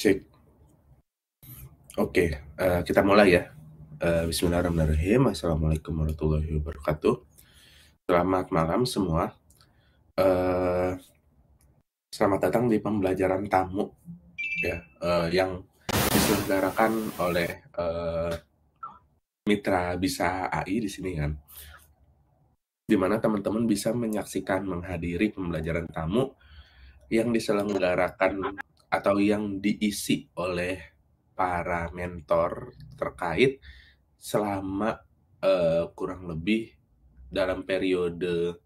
Cek. Oke, kita mulai ya. Bismillahirrahmanirrahim. Assalamualaikum warahmatullahi wabarakatuh. Selamat malam semua. Eh, Selamat datang di pembelajaran tamu ya, yang diselenggarakan oleh Mitra Bisa AI di sini kan. Di mana teman-teman bisa menyaksikan menghadiri pembelajaran tamu yang diselenggarakan atau yang diisi oleh para mentor terkait selama kurang lebih dalam periode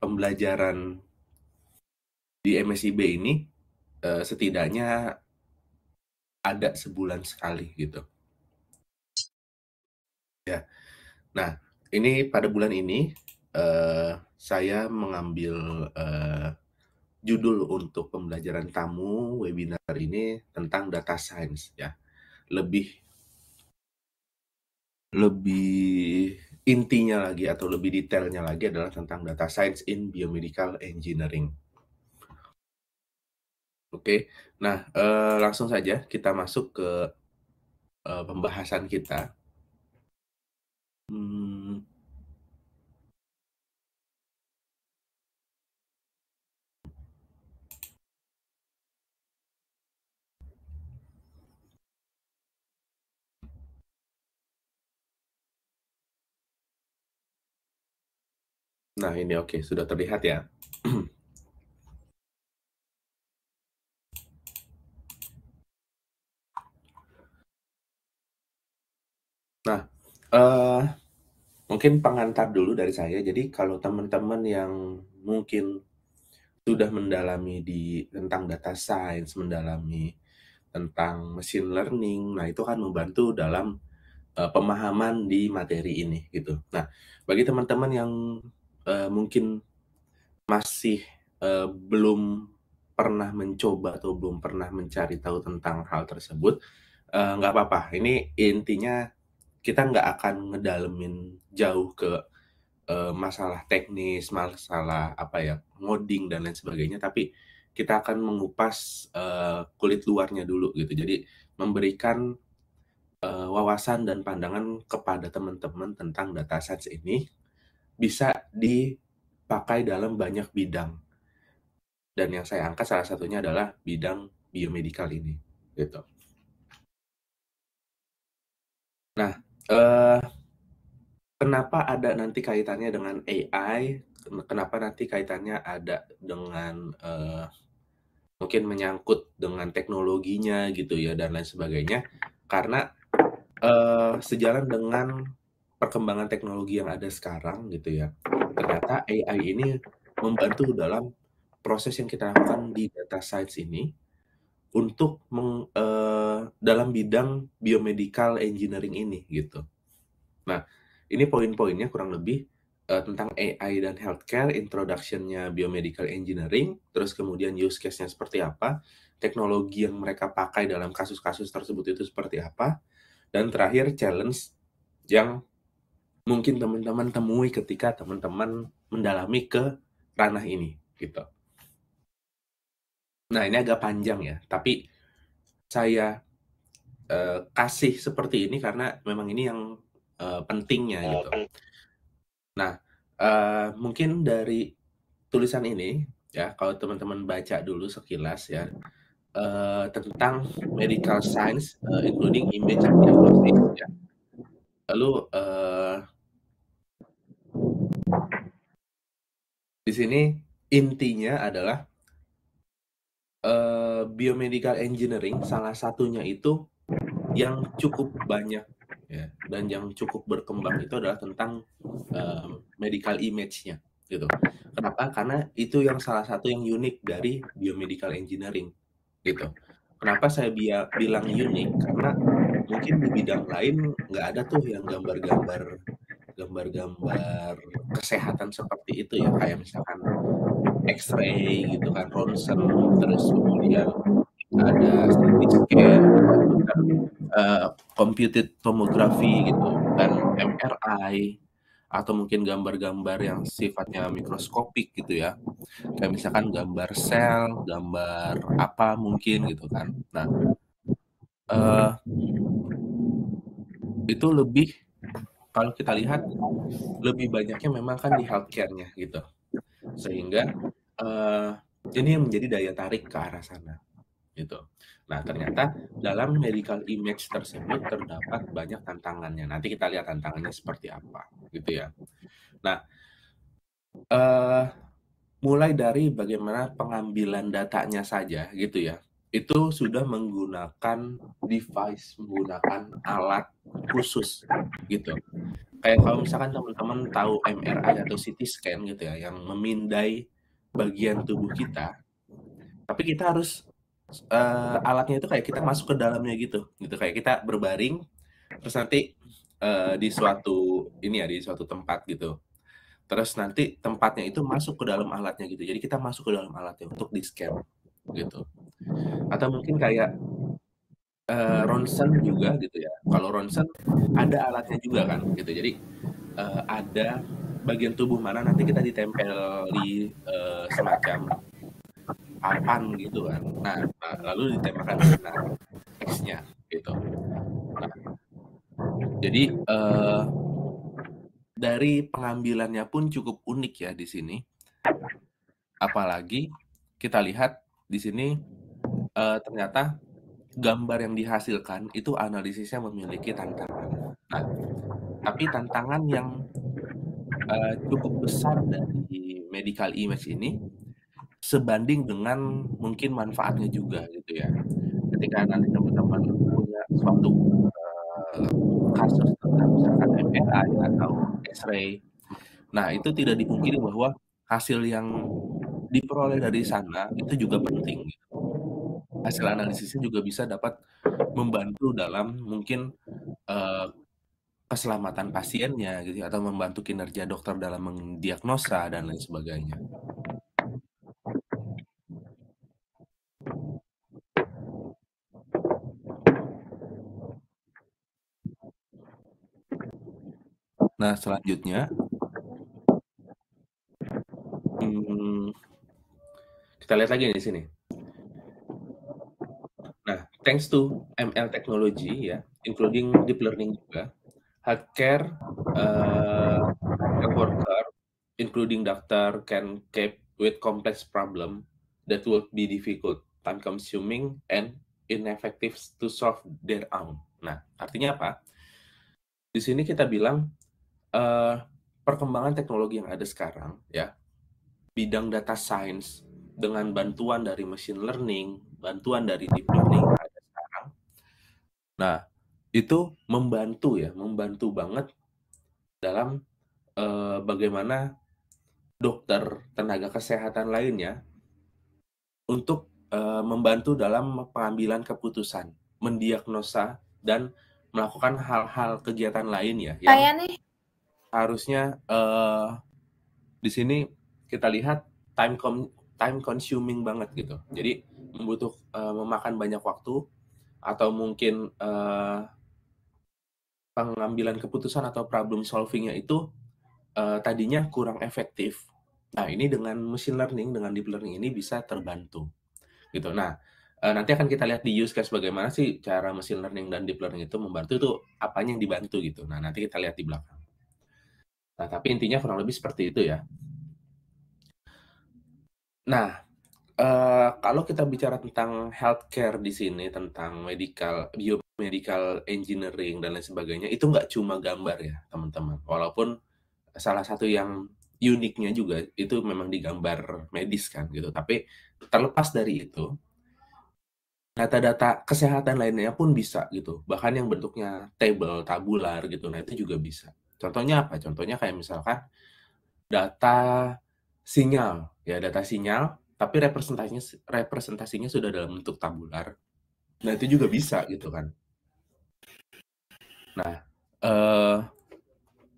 pembelajaran di MSIB ini setidaknya ada sebulan sekali gitu. Ya. Nah, ini pada bulan ini saya mengambil judul untuk pembelajaran tamu webinar ini tentang data science ya. Lebih intinya lagi atau lebih detailnya lagi adalah tentang data science in biomedical engineering. Oke, nah langsung saja kita masuk ke pembahasan kita. Hmm, nah ini oke, sudah terlihat ya. Nah, eee, mungkin pengantar dulu dari saya. Jadi kalau teman-teman yang mungkin sudah mendalami tentang data science, mendalami tentang machine learning, nah itu kan membantu dalam, pemahaman di materi ini, gitu. Nah, bagi teman-teman yang, mungkin masih, belum pernah mencoba atau belum pernah mencari tahu tentang hal tersebut, nggak apa-apa. Ini intinya kita nggak akan ngedalemin jauh ke, masalah teknis, masalah apa ya, ngoding dan lain sebagainya, tapi kita akan mengupas, kulit luarnya dulu gitu. Jadi memberikan, wawasan dan pandangan kepada teman-teman tentang data science ini bisa dipakai dalam banyak bidang. Dan yang saya angkat salah satunya adalah bidang biomedikal ini, gitu. Nah, eee, kenapa ada nanti kaitannya dengan AI, kenapa nanti kaitannya ada dengan, mungkin menyangkut dengan teknologinya gitu ya dan lain sebagainya, karena, sejalan dengan perkembangan teknologi yang ada sekarang gitu ya, ternyata AI ini membantu dalam proses yang kita lakukan di data science ini untuk dalam bidang biomedical engineering ini, gitu. Nah, ini poin-poinnya kurang lebih, tentang AI dan healthcare, introduction-nya biomedical engineering, terus kemudian use case-nya seperti apa, teknologi yang mereka pakai dalam kasus-kasus tersebut itu seperti apa, dan terakhir challenge yang mungkin teman-teman temui ketika teman-teman mendalami ke ranah ini, gitu. Nah, ini agak panjang ya, tapi saya kasih seperti ini karena memang ini yang, pentingnya gitu. Nah, mungkin dari tulisan ini ya, kalau teman-teman baca dulu sekilas ya, tentang medical science, including image diagnosis ya. Lalu, di sini intinya adalah, biomedical engineering salah satunya itu yang cukup banyak ya, dan yang cukup berkembang itu adalah tentang, medical image-nya, gitu. Kenapa? Karena itu yang salah satu yang unik dari biomedical engineering, gitu. Kenapa saya bilang unik? Karena mungkin di bidang lain nggak ada tuh yang gambar-gambar kesehatan seperti itu ya, kayak misalkan X-ray gitu kan, ronsen, terus kemudian ada CT scan, eee, computed tomography gitu, dan MRI, atau mungkin gambar-gambar yang sifatnya mikroskopik gitu ya, kayak misalkan gambar sel, gambar apa mungkin gitu kan. Nah, eee, itu lebih kalau kita lihat, lebih banyaknya memang kan di healthcare-nya gitu. Sehingga, eee, ini yang menjadi daya tarik ke arah sana. Gitu. Nah, ternyata dalam medical image tersebut terdapat banyak tantangannya. Nanti kita lihat tantangannya seperti apa, gitu ya. Nah, eee, mulai dari bagaimana pengambilan datanya saja, gitu ya. Itu sudah menggunakan device, menggunakan alat khusus, gitu. Kayak kalau misalkan teman-teman tahu MRI atau CT scan gitu ya, yang memindai bagian tubuh kita, tapi kita harus alatnya itu kayak kita masuk ke dalamnya gitu, kayak kita berbaring, terus nanti, di suatu ini ya, di suatu tempat gitu. Terus nanti tempatnya itu masuk ke dalam alatnya gitu, jadi kita masuk ke dalam alatnya untuk di-scan, gitu. Atau mungkin kayak, ronsen juga gitu ya, kalau ronsen ada alatnya juga kan gitu, jadi, ada bagian tubuh mana nanti kita ditempeli, semacam papan gitu kan. Nah, lalu ditembakkan sinar X-nya gitu. Nah, jadi, dari pengambilannya pun cukup unik ya di sini. Apalagi kita lihat di sini, ternyata gambar yang dihasilkan itu analisisnya memiliki tantangan. Nah, tapi tantangan yang, cukup besar dari medical image ini sebanding dengan mungkin manfaatnya juga gitu ya. Ketika nanti teman-teman punya suatu, kasus tentang misalkan MRI atau X-ray. Nah, itu tidak dipungkiri bahwa hasil yang diperoleh dari sana itu juga penting gitu. Hasil analisisnya juga bisa dapat membantu dalam mungkin, eee, keselamatan pasiennya gitu ya, atau membantu kinerja dokter dalam mendiagnosa dan lain sebagainya. Nah, selanjutnya, mmm, kita lihat lagi di sini. Nah, thanks to ML technology ya, including deep learning juga, healthcare, healthcare worker, including doctor, can cope with complex problem that would be difficult, time consuming, and ineffective to solve their own. Nah, artinya apa? Di sini kita bilang, eee, perkembangan teknologi yang ada sekarang ya, bidang data science dengan bantuan dari machine learning, bantuan dari deep learning yang ada sekarang. Nah, itu membantu ya, membantu banget dalam, bagaimana dokter, tenaga kesehatan lainnya untuk, membantu dalam pengambilan keputusan, mendiagnosa, dan melakukan hal-hal kegiatan lain ya, yang Saya nih. harusnya, di sini kita lihat time consuming banget gitu. Jadi memakan banyak waktu atau mungkin, pengambilan keputusan atau problem solving-nya itu, tadinya kurang efektif. Nah, ini dengan machine learning, dengan deep learning ini bisa terbantu, gitu. Nah, nanti akan kita lihat di use case bagaimana sih cara machine learning dan deep learning itu membantu itu apanya yang dibantu gitu. Nah, nanti kita lihat di belakang. Nah, tapi intinya kurang lebih seperti itu ya. Nah, kalau kita bicara tentang healthcare di sini, tentang biomedical engineering dan lain sebagainya, itu nggak cuma gambar ya, teman-teman. Walaupun salah satu yang uniknya juga itu memang di gambar medis kan gitu. Tapi terlepas dari itu, data-data kesehatan lainnya pun bisa gitu. Bahkan yang bentuknya table, tabular gitu. Nah, itu juga bisa. Contohnya apa? Contohnya kayak misalkan data sinyal, ya data sinyal, tapi representasinya sudah dalam bentuk tabular. Nah, itu juga bisa gitu kan. Nah, eh,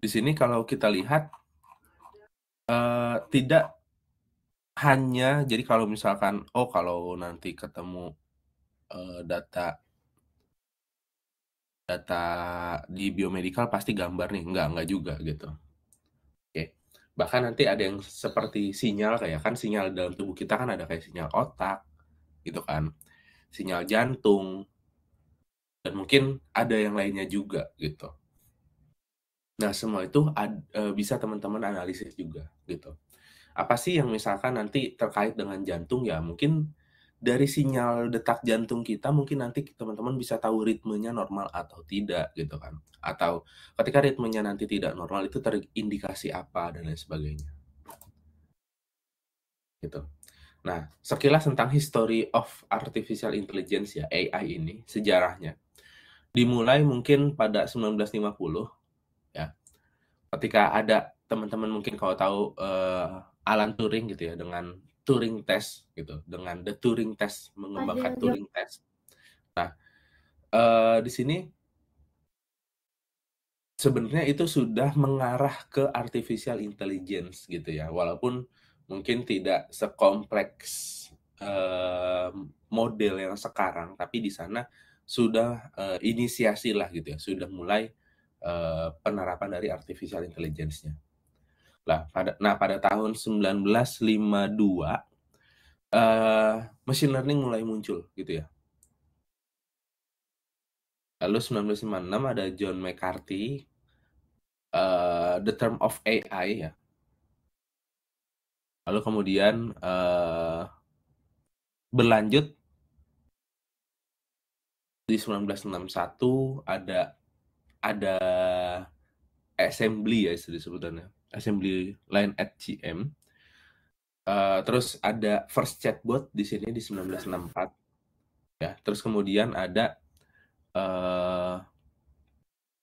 di sini kalau kita lihat tidak hanya jadi kalau misalkan kalau nanti ketemu data data di biomedical pasti gambar nih, enggak juga gitu. Oke. Bahkan nanti ada yang seperti sinyal kayak kan sinyal dalam tubuh kita kan ada kayak sinyal otak gitu kan, sinyal jantung dan mungkin ada yang lainnya juga gitu. Nah, semua itu bisa teman-teman analisis juga gitu. Apa sih yang misalkan nanti terkait dengan jantung ya mungkin dari sinyal detak jantung kita mungkin nanti teman-teman bisa tahu ritmenya normal atau tidak gitu kan. Atau ketika ritmenya nanti tidak normal itu terindikasi apa dan lain sebagainya gitu. Nah, sekilas tentang history of artificial intelligence ya AI ini sejarahnya. Dimulai mungkin pada 1950 ya. Ketika ada teman-teman mungkin kalau tahu Alan Turing gitu ya dengan Turing test gitu, dengan the Turing test mengembangkan Turing test. Nah, di sini sebenarnya itu sudah mengarah ke artificial intelligence gitu ya, walaupun mungkin tidak sekompleks model yang sekarang, tapi di sana sudah inisiasi lah gitu ya, sudah mulai penerapan dari artificial intelligence-nya. Pada tahun 1952, machine learning mulai muncul gitu ya. Lalu 1956 ada John McCarthy, The Term of AI ya. Lalu kemudian berlanjut di 1961 ada assembly ya disebutannya, assembly line at GM. Terus ada first chatbot di sini di 1964 ya. Terus kemudian ada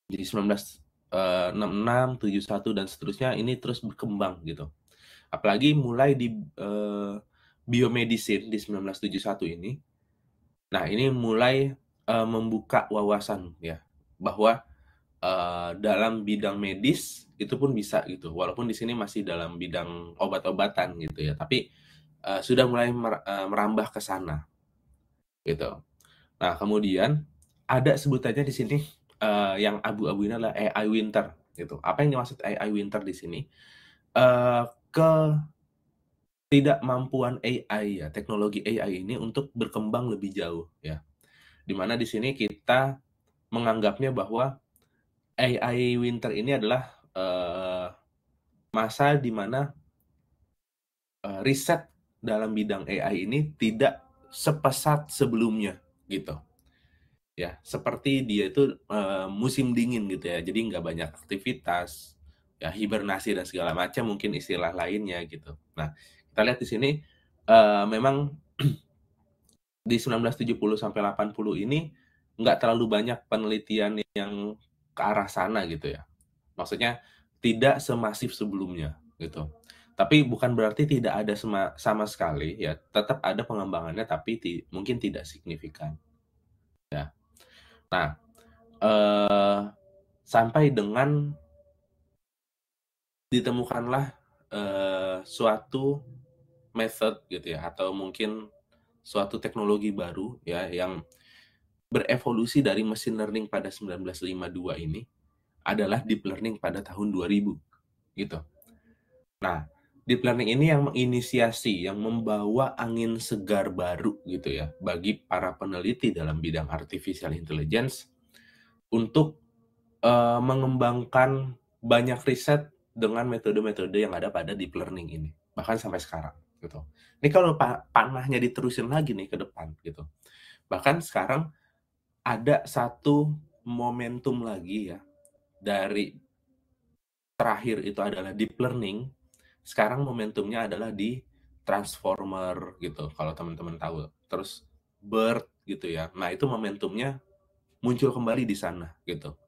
Jadi 1966, 71 dan seterusnya ini terus berkembang gitu. Apalagi mulai di biomedicine di 1971 ini. Nah, ini mulai membuka wawasan ya bahwa dalam bidang medis itu pun bisa gitu. Walaupun di sini masih dalam bidang obat-obatan gitu ya, tapi sudah mulai merambah ke sana gitu. Nah, kemudian ada sebutannya di sini yang abu-abu ini adalah AI winter gitu. Apa yang dimaksud AI winter di sini? Eh, Ketidakmampuan AI ya, teknologi AI ini untuk berkembang lebih jauh ya. Di mana di sini kita menganggapnya bahwa AI winter ini adalah masa di mana riset dalam bidang AI ini tidak sepesat sebelumnya gitu. Ya, seperti dia itu musim dingin gitu ya. Jadi nggak banyak aktivitas, ya hibernasi dan segala macam mungkin istilah lainnya gitu. Nah, kita lihat di sini memang di 1970 sampai 80 ini nggak terlalu banyak penelitian yang ke arah sana gitu ya. Maksudnya tidak semasif sebelumnya gitu. Tapi bukan berarti tidak ada sama sekali ya, tetap ada pengembangannya tapi mungkin tidak signifikan ya. Nah, sampai dengan ditemukanlah suatu method gitu ya atau mungkin suatu teknologi baru ya yang berevolusi dari machine learning pada 1952 ini adalah deep learning pada tahun 2000 gitu. Nah, deep learning ini yang menginisiasi, yang membawa angin segar baru gitu ya bagi para peneliti dalam bidang artificial intelligence untuk mengembangkan banyak riset dengan metode-metode yang ada pada deep learning ini, bahkan sampai sekarang gitu. Ini kalau panahnya diterusin lagi nih ke depan gitu. Bahkan sekarang ada satu momentum lagi ya dari terakhir itu adalah deep learning. Sekarang momentumnya adalah di transformer gitu, kalau teman-teman tahu. Terus BERT gitu ya. Nah, itu momentumnya muncul kembali di sana gitu.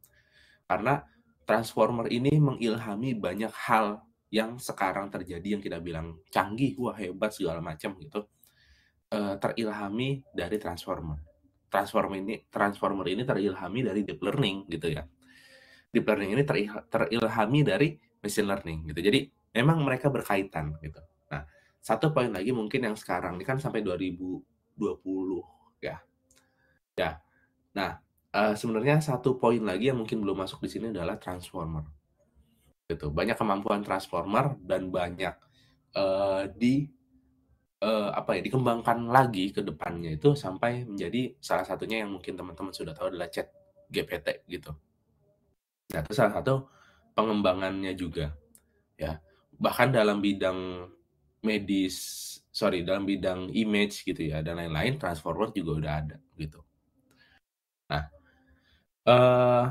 Karena transformer ini mengilhami banyak hal yang sekarang terjadi yang kita bilang canggih, wah hebat segala macam gitu. Terilhami dari transformer. Transformer ini terilhami dari deep learning gitu ya. Deep learning ini terilhami dari machine learning gitu. Jadi memang mereka berkaitan gitu. Nah, satu poin lagi mungkin yang sekarang ini kan sampai 2020 ya. Ya. Nah, sebenarnya satu poin lagi yang mungkin belum masuk di sini adalah transformer gitu. Banyak kemampuan transformer dan banyak apa ya, dikembangkan lagi ke depannya itu sampai menjadi salah satunya yang mungkin teman-teman sudah tahu adalah ChatGPT gitu. Nah, itu salah satu pengembangannya juga ya. Bahkan dalam bidang medis, sorry, dalam bidang image gitu ya dan lain-lain, transformer juga udah ada gitu. Nah, eh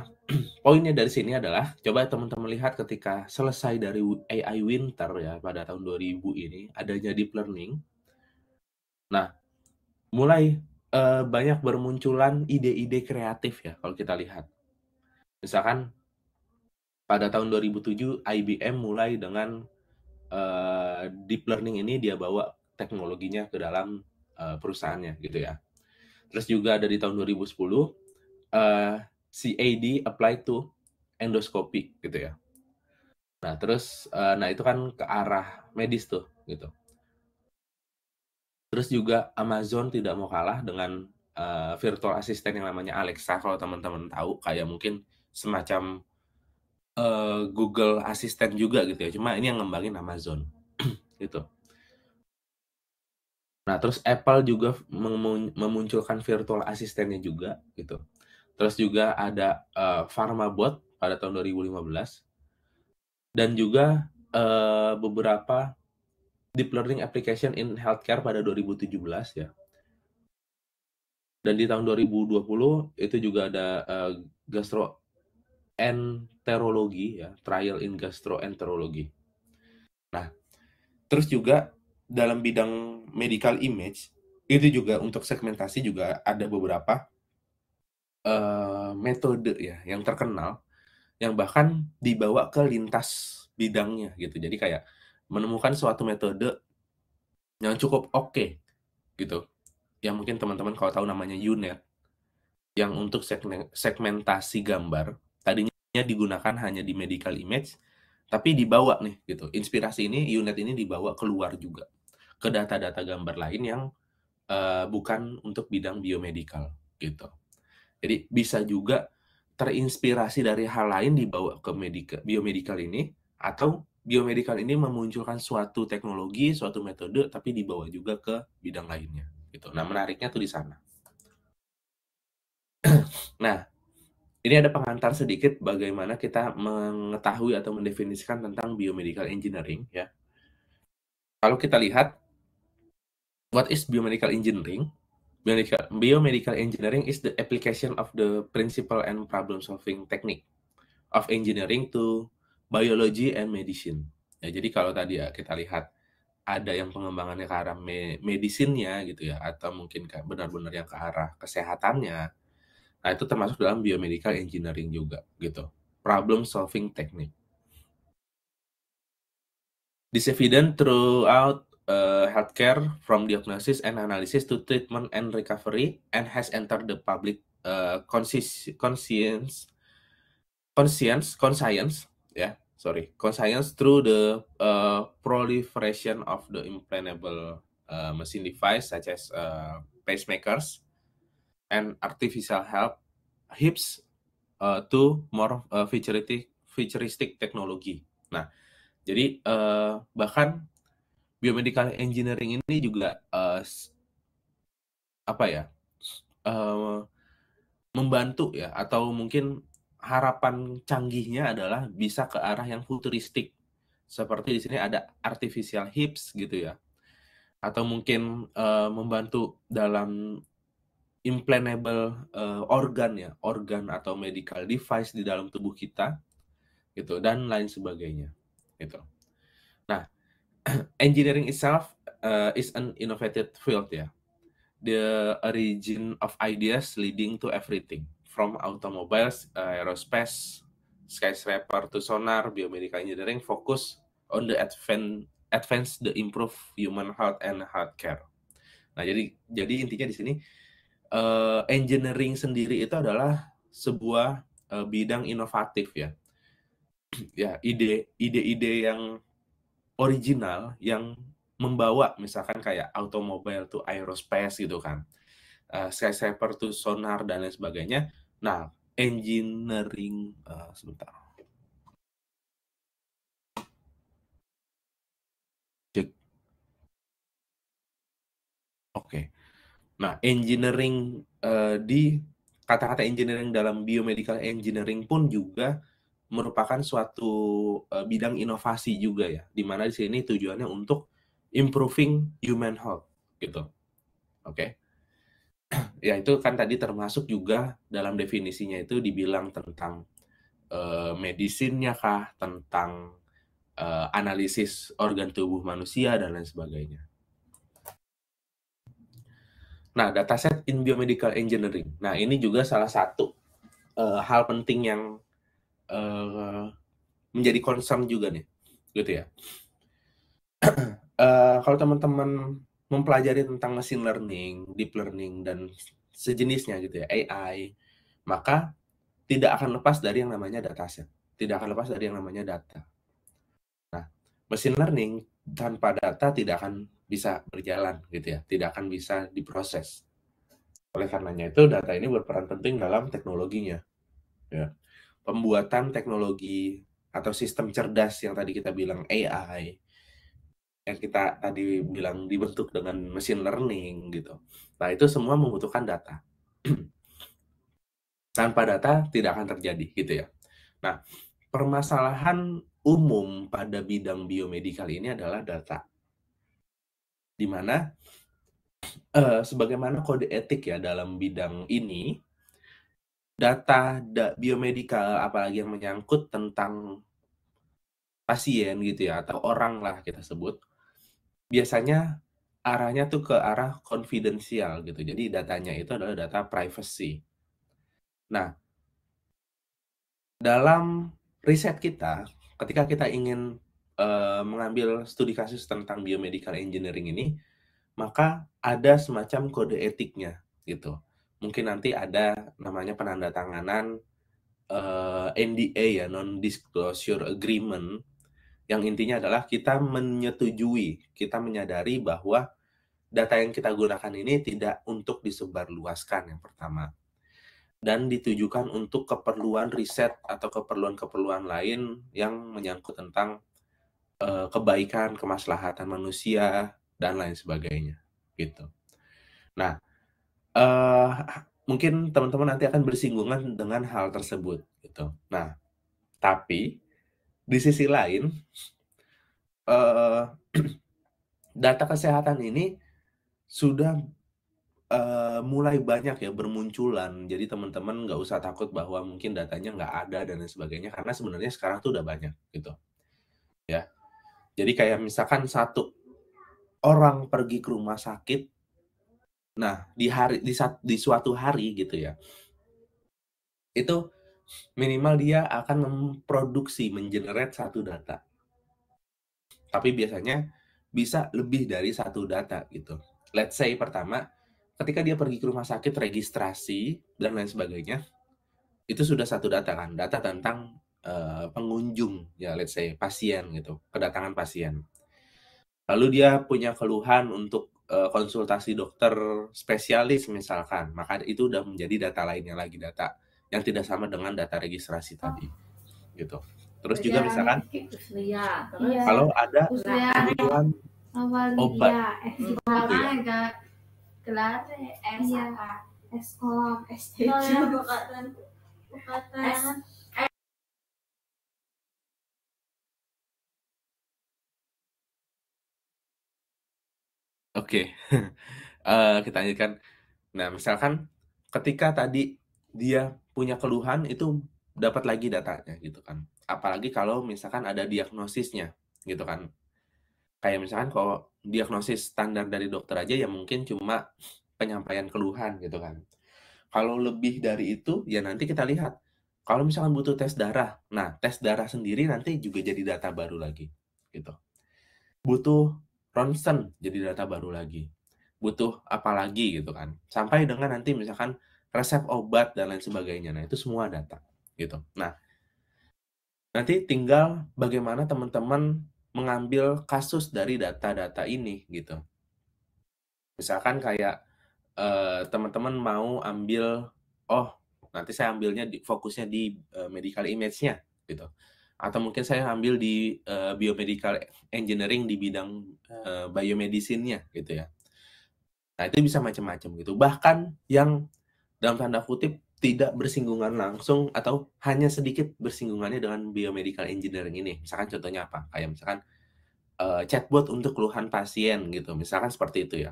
poinnya dari sini adalah coba teman-teman lihat ketika selesai dari AI Winter ya pada tahun 2000 ini adanya deep learning. Nah, mulai banyak bermunculan ide-ide kreatif ya kalau kita lihat. Misalkan pada tahun 2007 IBM mulai dengan deep learning ini dia bawa teknologinya ke dalam perusahaannya gitu ya. Terus juga dari tahun 2010 CAD apply to endoscopy gitu ya. Nah, terus nah itu kan ke arah medis tuh gitu. Terus juga Amazon tidak mau kalah dengan virtual assistant yang namanya Alexa kalau teman-teman tahu kayak mungkin semacam Google Assistant juga gitu ya. Cuma ini yang ngembangin Amazon gitu. Nah, terus Apple juga memunculkan virtual asistennya juga gitu. Terus juga ada PharmaBot pada tahun 2015 dan juga beberapa deep learning application in healthcare pada 2017 ya. Dan di tahun 2020 itu juga ada gastroenterologi ya, trial in gastroenterology. Nah, terus juga dalam bidang medical image itu juga untuk segmentasi juga ada beberapa metode ya yang terkenal yang bahkan dibawa ke lintas bidangnya gitu. Jadi kayak menemukan suatu metode yang cukup oke gitu, yang mungkin teman-teman kalau tahu namanya U-Net, yang untuk segmentasi gambar, tadinya digunakan hanya di medical image, tapi dibawa nih gitu, inspirasi ini, U-Net ini dibawa keluar juga, ke data-data gambar lain yang, bukan untuk bidang biomedical, gitu. Jadi bisa juga terinspirasi dari hal lain dibawa ke biomedical ini, atau biomedical ini memunculkan suatu teknologi, suatu metode, tapi dibawa juga ke bidang lainnya, gitu. Nah, menariknya tuh di sana. Nah, ini ada pengantar sedikit bagaimana kita mengetahui atau mendefinisikan tentang biomedical engineering ya. Kalau kita lihat, what is biomedical engineering? Biomedical engineering is the application of the principle and problem-solving technique of engineering to biology and medicine. Ya, jadi kalau tadi ya kita lihat ada yang pengembangannya ke arah medicine-nya gitu ya, atau mungkin benar-benar yang ke arah kesehatannya, nah itu termasuk dalam biomedical engineering juga gitu. Problem solving technique. This evident throughout healthcare from diagnosis and analysis to treatment and recovery and has entered the public conscience through the proliferation of the implantable machine device such as pacemakers and artificial hips to more futuristic technology. Nah, jadi bahkan biomedical engineering ini juga apa ya, membantu ya, atau mungkin harapan canggihnya adalah bisa ke arah yang futuristik. Seperti di sini ada artificial hips gitu ya, atau mungkin membantu dalam implantable organ ya, organ atau medical device di dalam tubuh kita gitu, dan lain sebagainya gitu. Nah, engineering itself is an innovative field ya. The origin of ideas leading to everything from automobiles, aerospace, skyscraper to sonar. Biomedical engineering focus on the advance the improve human health and healthcare. Nah, jadi intinya di sini engineering sendiri itu adalah sebuah bidang inovatif ya. Ya, ide-ide yang original yang membawa misalkan kayak automobile to aerospace gitu kan. Skyscraper to sonar dan lain sebagainya. Nah, engineering sebentar. Cek. Oke. Nah, engineering di kata-kata engineering dalam biomedical engineering pun juga merupakan suatu bidang inovasi juga ya, di mana di sini tujuannya untuk improving human health gitu. Oke. Ya itu kan tadi termasuk juga dalam definisinya itu dibilang tentang medisinnya kah, tentang analisis organ tubuh manusia dan lain sebagainya. Nah, dataset in biomedical engineering. Nah, ini juga salah satu hal penting yang menjadi concern juga nih, gitu ya. Kalau teman-teman mempelajari tentang machine learning, deep learning, dan sejenisnya gitu ya, AI, maka tidak akan lepas dari yang namanya dataset. Tidak akan lepas dari yang namanya data. Nah, machine learning tanpa data tidak akan bisa berjalan gitu ya, tidak akan bisa diproses. Oleh karenanya itu data ini berperan penting dalam teknologinya. Ya. Pembuatan teknologi atau sistem cerdas yang tadi kita bilang AI, yang kita tadi bilang dibentuk dengan machine learning gitu. Nah, itu semua membutuhkan data. Tanpa data tidak akan terjadi gitu ya. Nah, permasalahan umum pada bidang biomedikal ini adalah data. Di mana sebagaimana kode etik ya dalam bidang ini, data biomedikal apalagi yang menyangkut tentang pasien gitu ya, atau orang lah kita sebut, biasanya arahnya tuh ke arah konfidensial gitu. Jadi datanya itu adalah data privacy. Nah, Dalam riset kita, ketika kita ingin, mengambil studi kasus tentang biomedical engineering ini, maka ada semacam kode etiknya, gitu. Mungkin nanti ada namanya penandatanganan, NDA ya, non-disclosure agreement, yang intinya adalah kita menyetujui, kita menyadari bahwa data yang kita gunakan ini tidak untuk disebarluaskan, yang pertama. Dan ditujukan untuk keperluan riset atau keperluan-keperluan lain yang menyangkut tentang, kebaikan, kemaslahatan manusia, dan lain sebagainya, gitu. Nah, eee, mungkin teman-teman nanti akan bersinggungan dengan hal tersebut, gitu. Nah, tapi di sisi lain, eee, data kesehatan ini sudah, mulai banyak ya bermunculan. Jadi teman-teman nggak usah takut bahwa mungkin datanya nggak ada dan lain sebagainya, karena sebenarnya sekarang tuh udah banyak, gitu, ya. Jadi kayak misalkan satu orang pergi ke rumah sakit, nah di suatu hari gitu ya, itu minimal dia akan memproduksi, satu data. Tapi biasanya bisa lebih dari satu data gitu. Let's say pertama, ketika dia pergi ke rumah sakit registrasi dan lain sebagainya, itu sudah satu data kan, data tentang, pengunjung ya let's say pasien gitu, kedatangan pasien. Lalu dia punya keluhan untuk, konsultasi dokter spesialis misalkan, maka itu udah menjadi data lainnya lagi, data yang tidak sama dengan data registrasi tadi, gitu. Terus juga misalkan kalau ada kebutuhan obat gitu ya. Oke, kita lanjutkan. Nah, misalkan ketika tadi dia punya keluhan itu dapat lagi datanya gitu kan. Apalagi kalau misalkan ada diagnosisnya gitu kan. Kayak misalkan kalau diagnosis standar dari dokter aja ya mungkin cuma penyampaian keluhan gitu kan. Kalau lebih dari itu ya nanti kita lihat. Kalau misalkan butuh tes darah, nah tes darah sendiri nanti juga jadi data baru lagi gitu. Butuh ronsen jadi data baru lagi. Butuh apa lagi gitu kan. Sampai dengan nanti misalkan resep obat dan lain sebagainya. Nah, itu semua data gitu. Nah, nanti tinggal bagaimana teman-teman mengambil kasus dari data-data ini gitu. Misalkan kayak, teman-teman mau ambil, oh nanti saya ambilnya fokusnya di, medical image-nya gitu. Atau mungkin saya ambil di, biomedical engineering di bidang, biomedicine-nya gitu ya. Nah, itu bisa macam-macam gitu. Bahkan yang dalam tanda kutip tidak bersinggungan langsung atau hanya sedikit bersinggungannya dengan biomedical engineering ini. Misalkan contohnya apa? Kayak misalkan, chatbot untuk keluhan pasien gitu, misalkan seperti itu ya.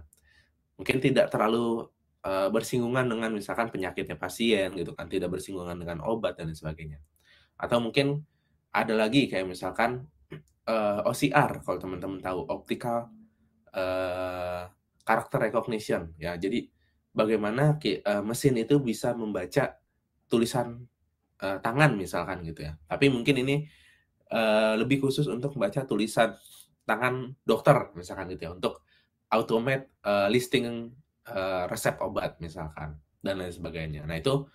Mungkin tidak terlalu, bersinggungan dengan misalkan penyakitnya pasien gitu kan, tidak bersinggungan dengan obat dan lain sebagainya. Atau mungkin ada lagi kayak misalkan, OCR kalau teman-teman tahu, optical, character recognition ya. Jadi bagaimana mesin itu bisa membaca tulisan, tangan misalkan gitu ya. Tapi mungkin ini, lebih khusus untuk membaca tulisan tangan dokter misalkan gitu ya, untuk automate, listing, resep obat misalkan dan lain sebagainya. Nah itu,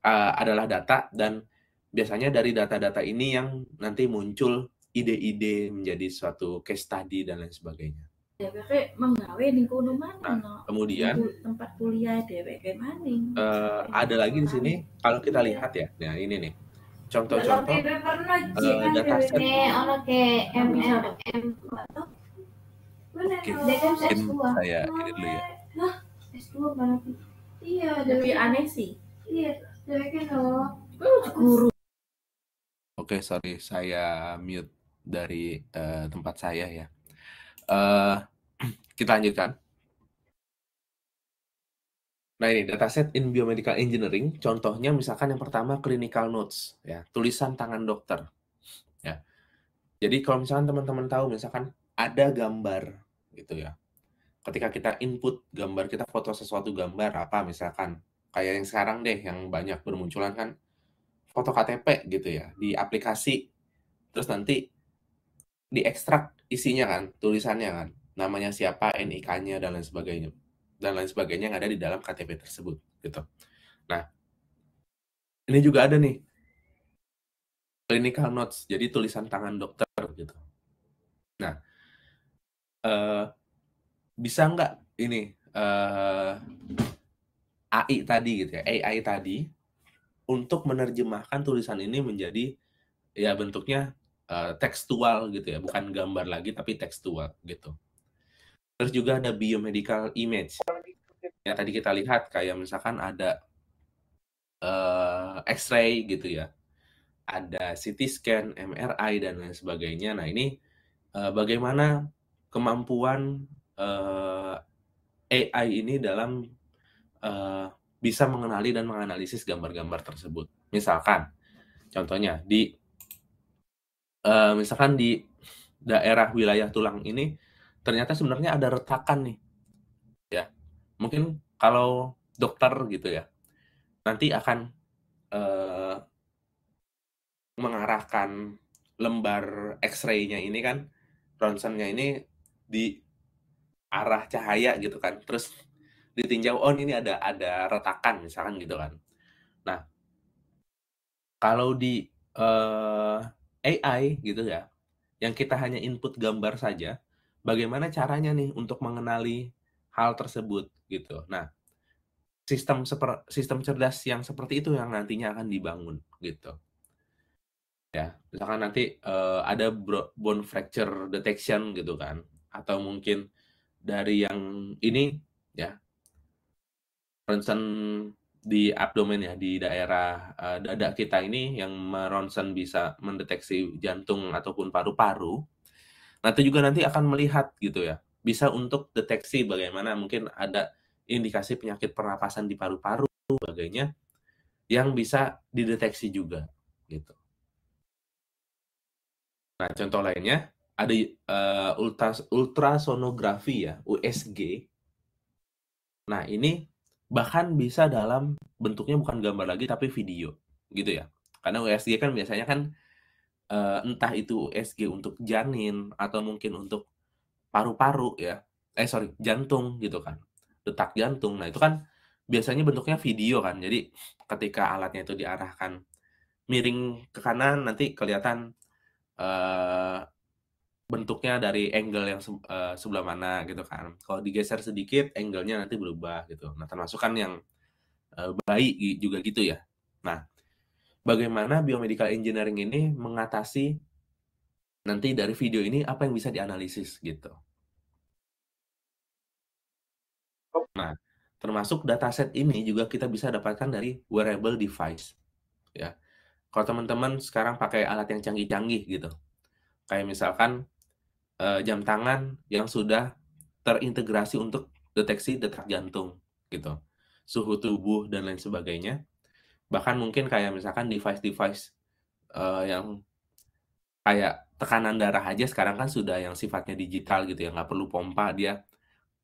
adalah data dan biasanya dari data-data ini yang nanti muncul ide-ide menjadi suatu case study dan lain sebagainya. Dheweke menggawe ning kono Nah, maneh kemudian tempat kuliah dheweke maning. ada lagi di sini kalau kita lihat ya, nah ini nih, contoh-contoh, dataset Ono ke MNM oke, mungkin saya ini dulu ya. S2 berarti. Iya, lebih aneh sih. Iya, dheweke no. Guru. Oke, sorry saya mute dari, tempat saya ya. Eee, kita lanjutkan. Nah ini dataset in biomedical engineering, contohnya misalkan yang pertama clinical notes ya, tulisan tangan dokter, ya. Jadi kalau misalkan teman-teman tahu misalkan ada gambar gitu ya, ketika kita input gambar, kita foto sesuatu gambar apa misalkan, kayak yang sekarang deh yang banyak bermunculan kan foto KTP gitu ya di aplikasi, terus nanti diekstrak isinya kan, tulisannya kan, namanya siapa, NIK-nya dan lain sebagainya yang ada di dalam KTP tersebut gitu. Nah, ini juga ada nih clinical notes, jadi tulisan tangan dokter gitu. Nah, bisa nggak ini AI tadi gitu ya, AI tadi untuk menerjemahkan tulisan ini menjadi ya bentuknya tekstual gitu ya, bukan gambar lagi tapi tekstual gitu. Terus juga ada biomedical image. Ya tadi kita lihat kayak misalkan ada X-ray gitu ya, ada CT scan, MRI dan lain sebagainya. Nah ini bagaimana kemampuan AI ini dalam bisa mengenali dan menganalisis gambar-gambar tersebut. Misalkan, contohnya misalkan di daerah wilayah tulang ini ternyata sebenarnya ada retakan nih, ya. Mungkin kalau dokter gitu ya, nanti akan mengarahkan lembar X-ray-nya ini kan, ronsennya ini di arah cahaya gitu kan, terus ditinjau, oh ini ada retakan misalkan gitu kan. Nah, kalau di AI gitu ya, yang kita hanya input gambar saja, bagaimana caranya nih untuk mengenali hal tersebut gitu. Nah, sistem cerdas yang seperti itu yang nantinya akan dibangun gitu. Ya, misalkan nanti ada bone fracture detection gitu kan, atau mungkin dari yang ini ya ronsen di abdomen ya, di daerah dada kita ini yang meronsen bisa mendeteksi jantung ataupun paru-paru. Nanti juga nanti akan melihat gitu ya, bisa untuk deteksi bagaimana mungkin ada indikasi penyakit pernapasan di paru-paru sebagainya yang bisa dideteksi juga gitu. Nah, contoh lainnya ada ultrasonografi ya, USG. Nah, ini bahkan bisa dalam bentuknya bukan gambar lagi tapi video gitu ya. Karena USG kan biasanya kan entah itu USG untuk janin atau mungkin untuk paru-paru ya. Sorry, jantung gitu kan. Detak jantung. Nah, itu kan biasanya bentuknya video kan. Jadi ketika alatnya itu diarahkan miring ke kanan nanti kelihatan bentuknya dari angle yang sebelah mana gitu kan. Kalau digeser sedikit angle-nya nanti berubah gitu. Nah, termasuk kan yang bayi juga gitu ya. Nah, bagaimana biomedical engineering ini mengatasi nanti dari video ini apa yang bisa dianalisis gitu. Nah, termasuk dataset ini juga kita bisa dapatkan dari wearable device ya. Kalau teman-teman sekarang pakai alat yang canggih-canggih gitu, kayak misalkan jam tangan yang sudah terintegrasi untuk deteksi detak jantung gitu, suhu tubuh dan lain sebagainya. Bahkan mungkin kayak misalkan device-device yang kayak tekanan darah aja sekarang kan sudah yang sifatnya digital gitu ya, nggak perlu pompa, dia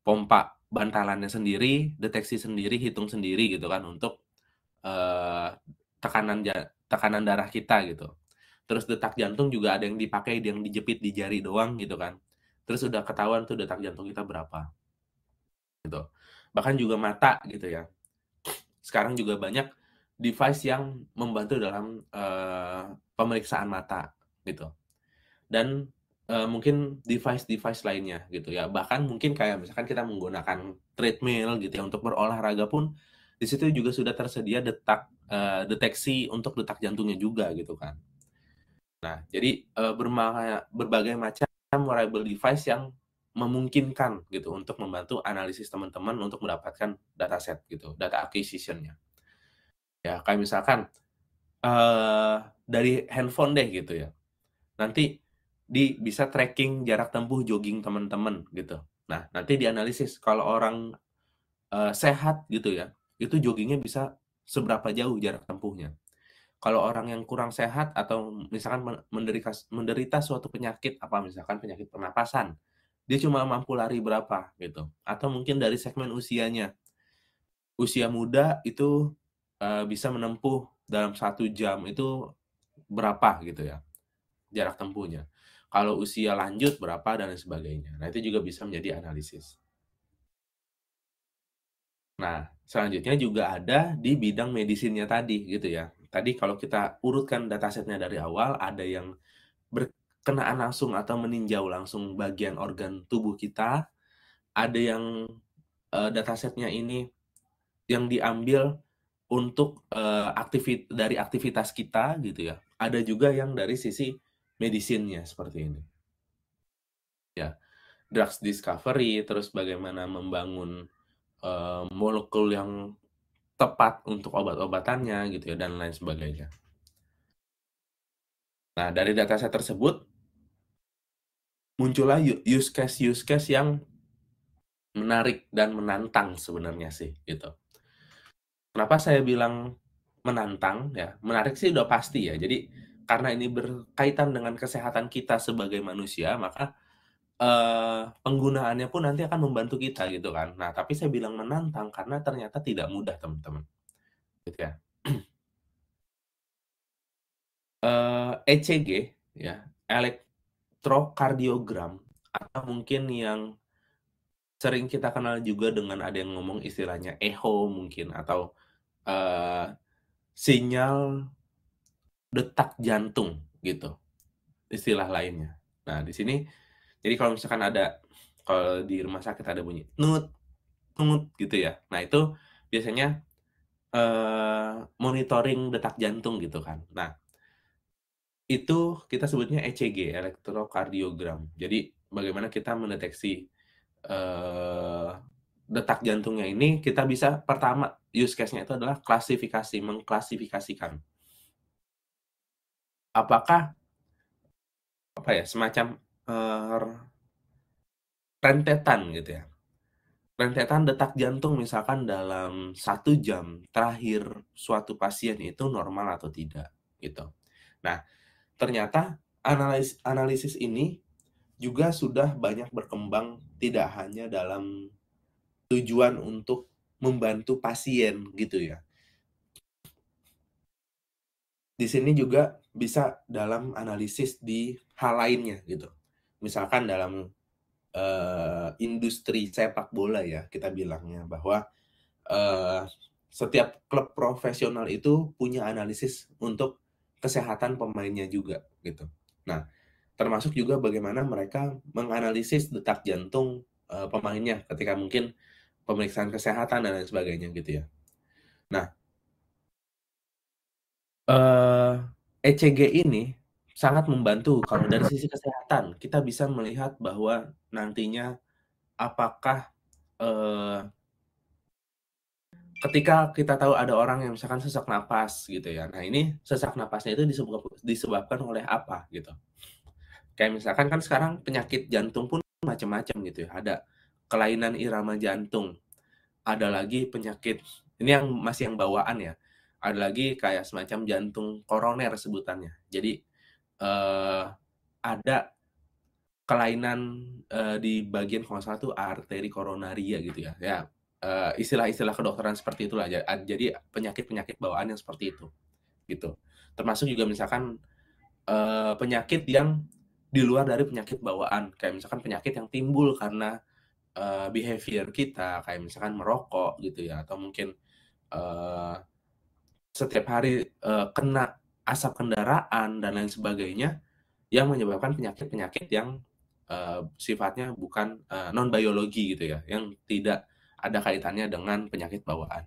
pompa bantalannya sendiri, deteksi sendiri, hitung sendiri gitu kan untuk eee, tekanan darah kita gitu. Terus detak jantung juga ada yang dipakai yang dijepit di jari doang gitu kan. Terus udah ketahuan tuh detak jantung kita berapa, gitu. Bahkan juga mata gitu ya. Sekarang juga banyak device yang membantu dalam, pemeriksaan mata gitu. Dan, mungkin device-device lainnya gitu ya. Bahkan mungkin kayak misalkan kita menggunakan treadmill gitu ya untuk berolahraga pun, di situ juga sudah tersedia deteksi untuk detak jantungnya juga gitu kan. Nah, jadi, berbagai macam wearable device yang memungkinkan gitu untuk membantu analisis teman-teman untuk mendapatkan dataset gitu, data acquisition-nya. Ya, kayak misalkan, dari handphone deh gitu ya, nanti bisa tracking jarak tempuh jogging teman-teman gitu. Nah, nanti dianalisis kalau orang, sehat gitu ya, itu joggingnya bisa seberapa jauh jarak tempuhnya. Kalau orang yang kurang sehat atau misalkan menderita suatu penyakit, apa misalkan penyakit pernapasan, dia cuma mampu lari berapa gitu, atau mungkin dari segmen usianya. Usia muda itu, bisa menempuh dalam 1 jam itu berapa gitu ya, jarak tempuhnya. Kalau usia lanjut berapa dan lain sebagainya. Nah, itu juga bisa menjadi analisis. Nah, selanjutnya juga ada di bidang medisinnya tadi gitu ya. Tadi kalau kita urutkan datasetnya dari awal, ada yang berkenaan langsung atau meninjau langsung bagian organ tubuh kita, ada yang, datasetnya ini yang diambil untuk, dari aktivitas kita gitu ya. Ada juga yang dari sisi medisinnya seperti ini. Ya, drugs discovery, terus bagaimana membangun, molekul yang tepat untuk obat-obatannya gitu ya, dan lain sebagainya. Nah, dari dataset tersebut muncullah use case yang menarik dan menantang sebenarnya sih, gitu. Kenapa saya bilang menantang ya, menarik sih udah pasti ya. Jadi, karena ini berkaitan dengan kesehatan kita sebagai manusia, maka, penggunaannya pun nanti akan membantu kita gitu kan. Nah, tapi saya bilang menantang karena ternyata tidak mudah teman-teman, gitu ya. ECG ya, elektrokardiogram, atau mungkin yang sering kita kenal juga dengan ada yang ngomong istilahnya echo mungkin, atau, eee, sinyal detak jantung gitu, istilah lainnya. Nah, di sini jadi kalau misalkan ada, kalau di rumah sakit ada bunyi "nut, nut" gitu ya. Nah, itu biasanya, monitoring detak jantung gitu kan. Nah, itu kita sebutnya ECG, elektrokardiogram. Jadi bagaimana kita mendeteksi, eee, detak jantungnya ini, kita bisa pertama use case-nya itu adalah klasifikasi, mengklasifikasikan. Apakah, apa ya, semacam, rentetan gitu ya, rentetan detak jantung misalkan dalam 1 jam terakhir suatu pasien itu normal atau tidak, gitu. Nah, ternyata analisis ini juga sudah banyak berkembang tidak hanya dalam tujuan untuk membantu pasien gitu ya. Di sini juga bisa dalam analisis di hal lainnya gitu. Misalkan dalam, industri sepak bola ya kita bilangnya bahwa, eee, setiap klub profesional itu punya analisis untuk kesehatan pemainnya juga gitu. Nah, termasuk juga bagaimana mereka menganalisis detak jantung, pemainnya ketika mungkin pemeriksaan kesehatan dan lain sebagainya gitu ya. Nah, ECG ini sangat membantu kalau dari sisi kesehatan, kita bisa melihat bahwa nantinya apakah, eee, ketika kita tahu ada orang yang misalkan sesak napas gitu ya, nah ini sesak napasnya itu disebabkan oleh apa gitu. Kayak misalkan kan sekarang penyakit jantung pun macam-macam gitu ya, ada kelainan irama jantung, ada lagi penyakit ini yang masih yang bawaan ya, ada lagi kayak semacam jantung koroner sebutannya. Jadi, ada kelainan, di bagian kalau nggak salah tuh arteri koronaria gitu ya, ya, istilah-istilah kedokteran seperti itulah jadi penyakit-penyakit bawaan yang seperti itu, gitu. Termasuk juga misalkan, penyakit yang di luar dari penyakit bawaan, kayak misalkan penyakit yang timbul karena, behavior kita, kayak misalkan merokok gitu ya, atau mungkin, eee, setiap hari, kena asap kendaraan dan lain sebagainya, yang menyebabkan penyakit-penyakit yang, sifatnya bukan, non biologi gitu ya, yang tidak ada kaitannya dengan penyakit bawaan.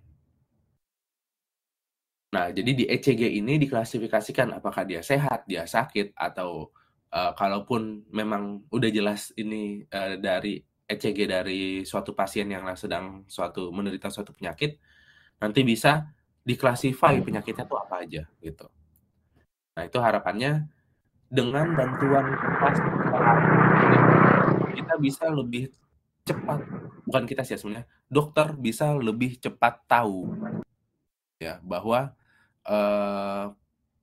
Nah, jadi di ECG ini diklasifikasikan apakah dia sehat, dia sakit, atau, kalaupun memang udah jelas ini, dari ECG dari suatu pasien yang sedang menderita suatu penyakit, nanti bisa penyakitnya tuh apa aja, gitu. Nah, itu harapannya dengan bantuan klasifikasi ini, kita bisa lebih cepat, bukan kita sih ya sebenarnya, dokter bisa lebih cepat tahu ya bahwa, eee,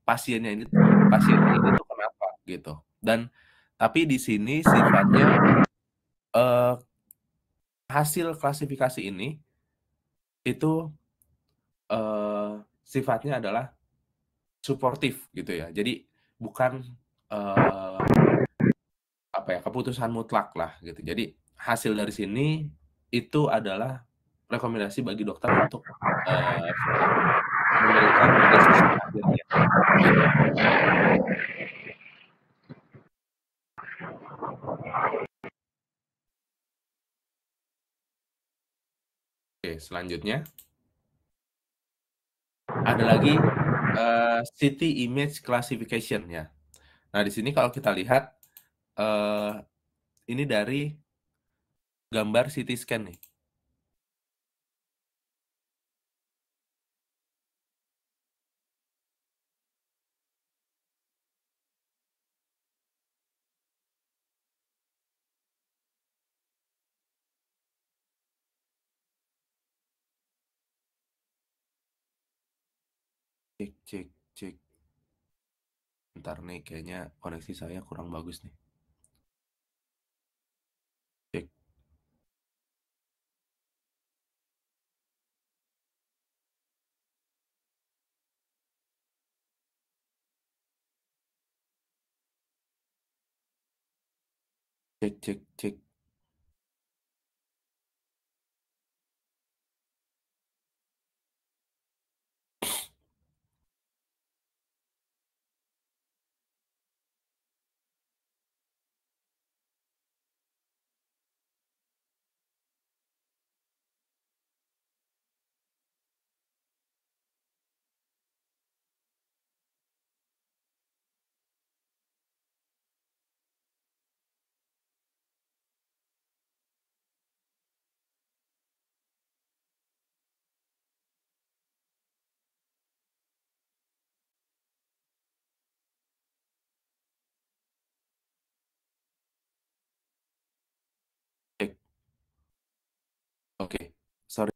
pasiennya ini tuh kenapa gitu. Dan tapi di sini sifatnya, eee, hasil klasifikasi ini itu, sifatnya adalah suportif gitu ya. Jadi bukan apa ya, keputusan mutlak lah gitu. Jadi hasil dari sini itu adalah rekomendasi bagi dokter untuk eh, memberikan decision akhirnya gitu. Oke, selanjutnya ada lagi City Image Classification ya. Nah, di sini kalau kita lihat eh, ini dari gambar CT scan nih. Cek, cek, cek. Bentar nih, kayaknya koneksi saya kurang bagus nih. Cek, cek, cek, cek. Cek. Oke, sorry.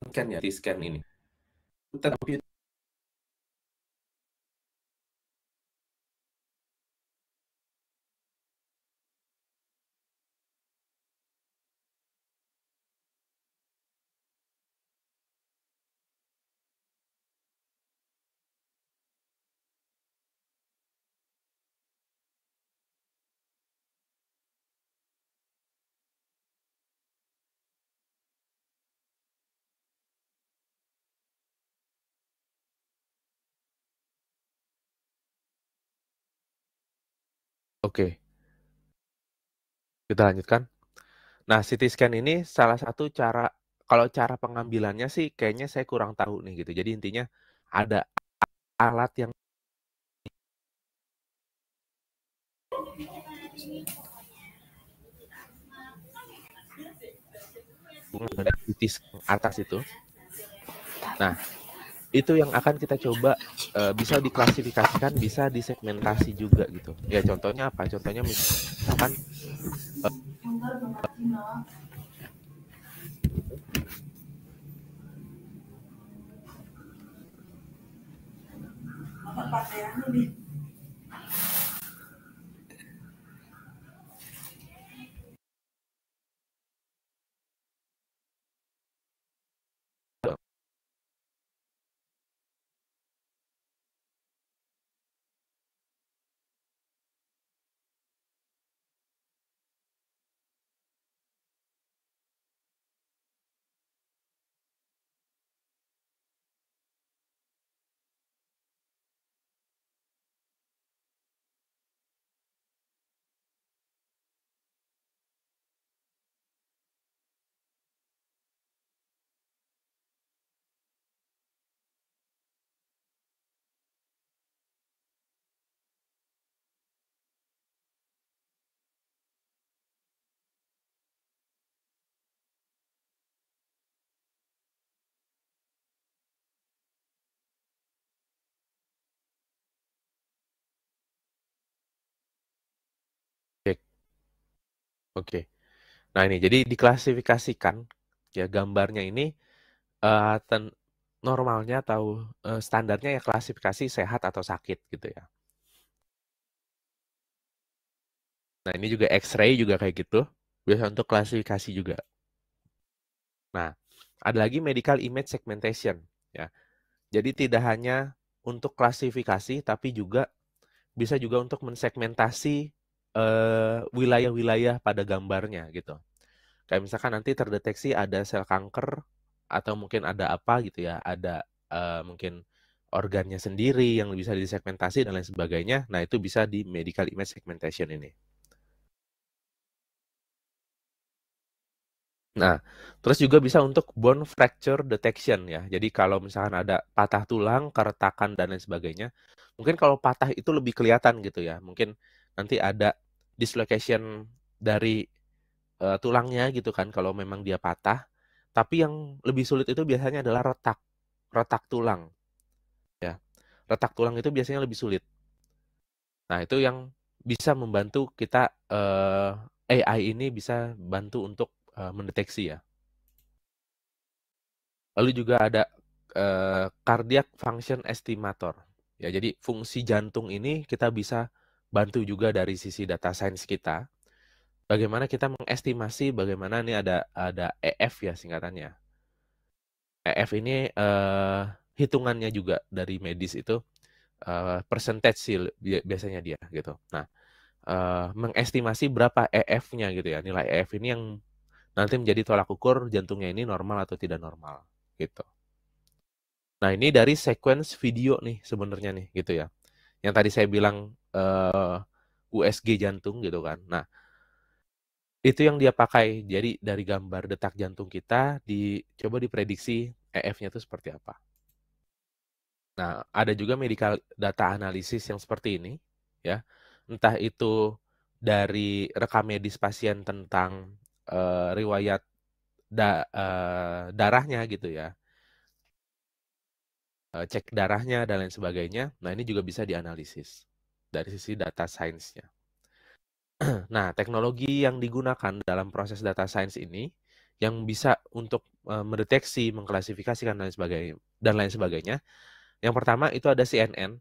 Scan ya, CT scan ini. Komputer. Oke, kita lanjutkan. Nah, CT scan ini salah satu cara, kalau cara pengambilannya sih kayaknya saya kurang tahu nih gitu. Jadi intinya ada alat yang dari CT scan atas itu. Nah, itu yang akan kita coba bisa diklasifikasikan, bisa disegmentasi juga gitu. Ya contohnya apa? Contohnya misalkan cek. Oke. Nah, ini jadi diklasifikasikan ya gambarnya ini normalnya atau standarnya ya klasifikasi sehat atau sakit gitu ya. Nah ini juga X-ray juga kayak gitu, biasa untuk klasifikasi juga. Nah ada lagi medical image segmentation ya. Jadi tidak hanya untuk klasifikasi tapi juga bisa juga untuk mensegmentasi wilayah-wilayah pada gambarnya gitu. Kayak misalkan nanti terdeteksi ada sel kanker atau mungkin ada apa gitu ya, ada mungkin organnya sendiri yang bisa disegmentasi dan lain sebagainya. Nah, itu bisa di medical image segmentation ini. Nah, terus juga bisa untuk bone fracture detection ya. Jadi kalau misalkan ada patah tulang, keretakan dan lain sebagainya, mungkin kalau patah itu lebih kelihatan gitu ya. Mungkin nanti ada dislocation dari tulangnya gitu kan kalau memang dia patah. Tapi yang lebih sulit itu biasanya adalah retak tulang ya. Retak tulang itu biasanya lebih sulit. Nah, itu yang bisa membantu kita AI ini bisa bantu untuk mendeteksi ya. Lalu juga ada cardiac function estimator. Ya, jadi fungsi jantung ini kita bisa bantu juga dari sisi data science kita. Bagaimana kita mengestimasi bagaimana ini ada EF ya singkatannya. EF ini hitungannya juga dari medis itu percentage sih biasanya dia gitu. Nah, mengestimasi berapa EF-nya gitu ya. Nilai EF ini yang nanti menjadi tolak ukur jantungnya ini normal atau tidak normal gitu. Nah, ini dari sequence video nih sebenarnya nih gitu ya. Yang tadi saya bilang USG jantung gitu kan. Nah, itu yang dia pakai. Jadi dari gambar detak jantung kita coba diprediksi EF-nya itu seperti apa. Nah, ada juga medical data analysis yang seperti ini ya. Entah itu dari rekam medis pasien tentang riwayat darahnya gitu ya. Cek darahnya dan lain sebagainya. Nah, ini juga bisa dianalisis dari sisi data science-nya. Nah, teknologi yang digunakan dalam proses data science ini yang bisa untuk mendeteksi, mengklasifikasikan dan lain sebagainya. Yang pertama itu ada CNN.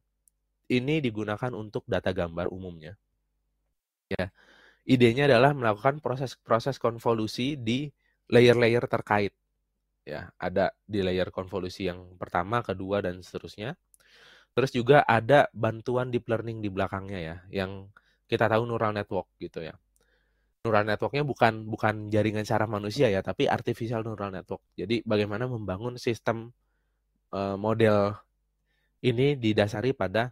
Ini digunakan untuk data gambar umumnya. Ya, idenya adalah melakukan proses konvolusi di layer-layer terkait. Ya, ada di layer konvolusi yang pertama, kedua dan seterusnya. Terus juga ada bantuan deep learning di belakangnya ya, yang kita tahu neural network gitu ya. Neural networknya bukan jaringan saraf manusia ya, tapi artificial neural network. Jadi bagaimana membangun sistem model ini didasari pada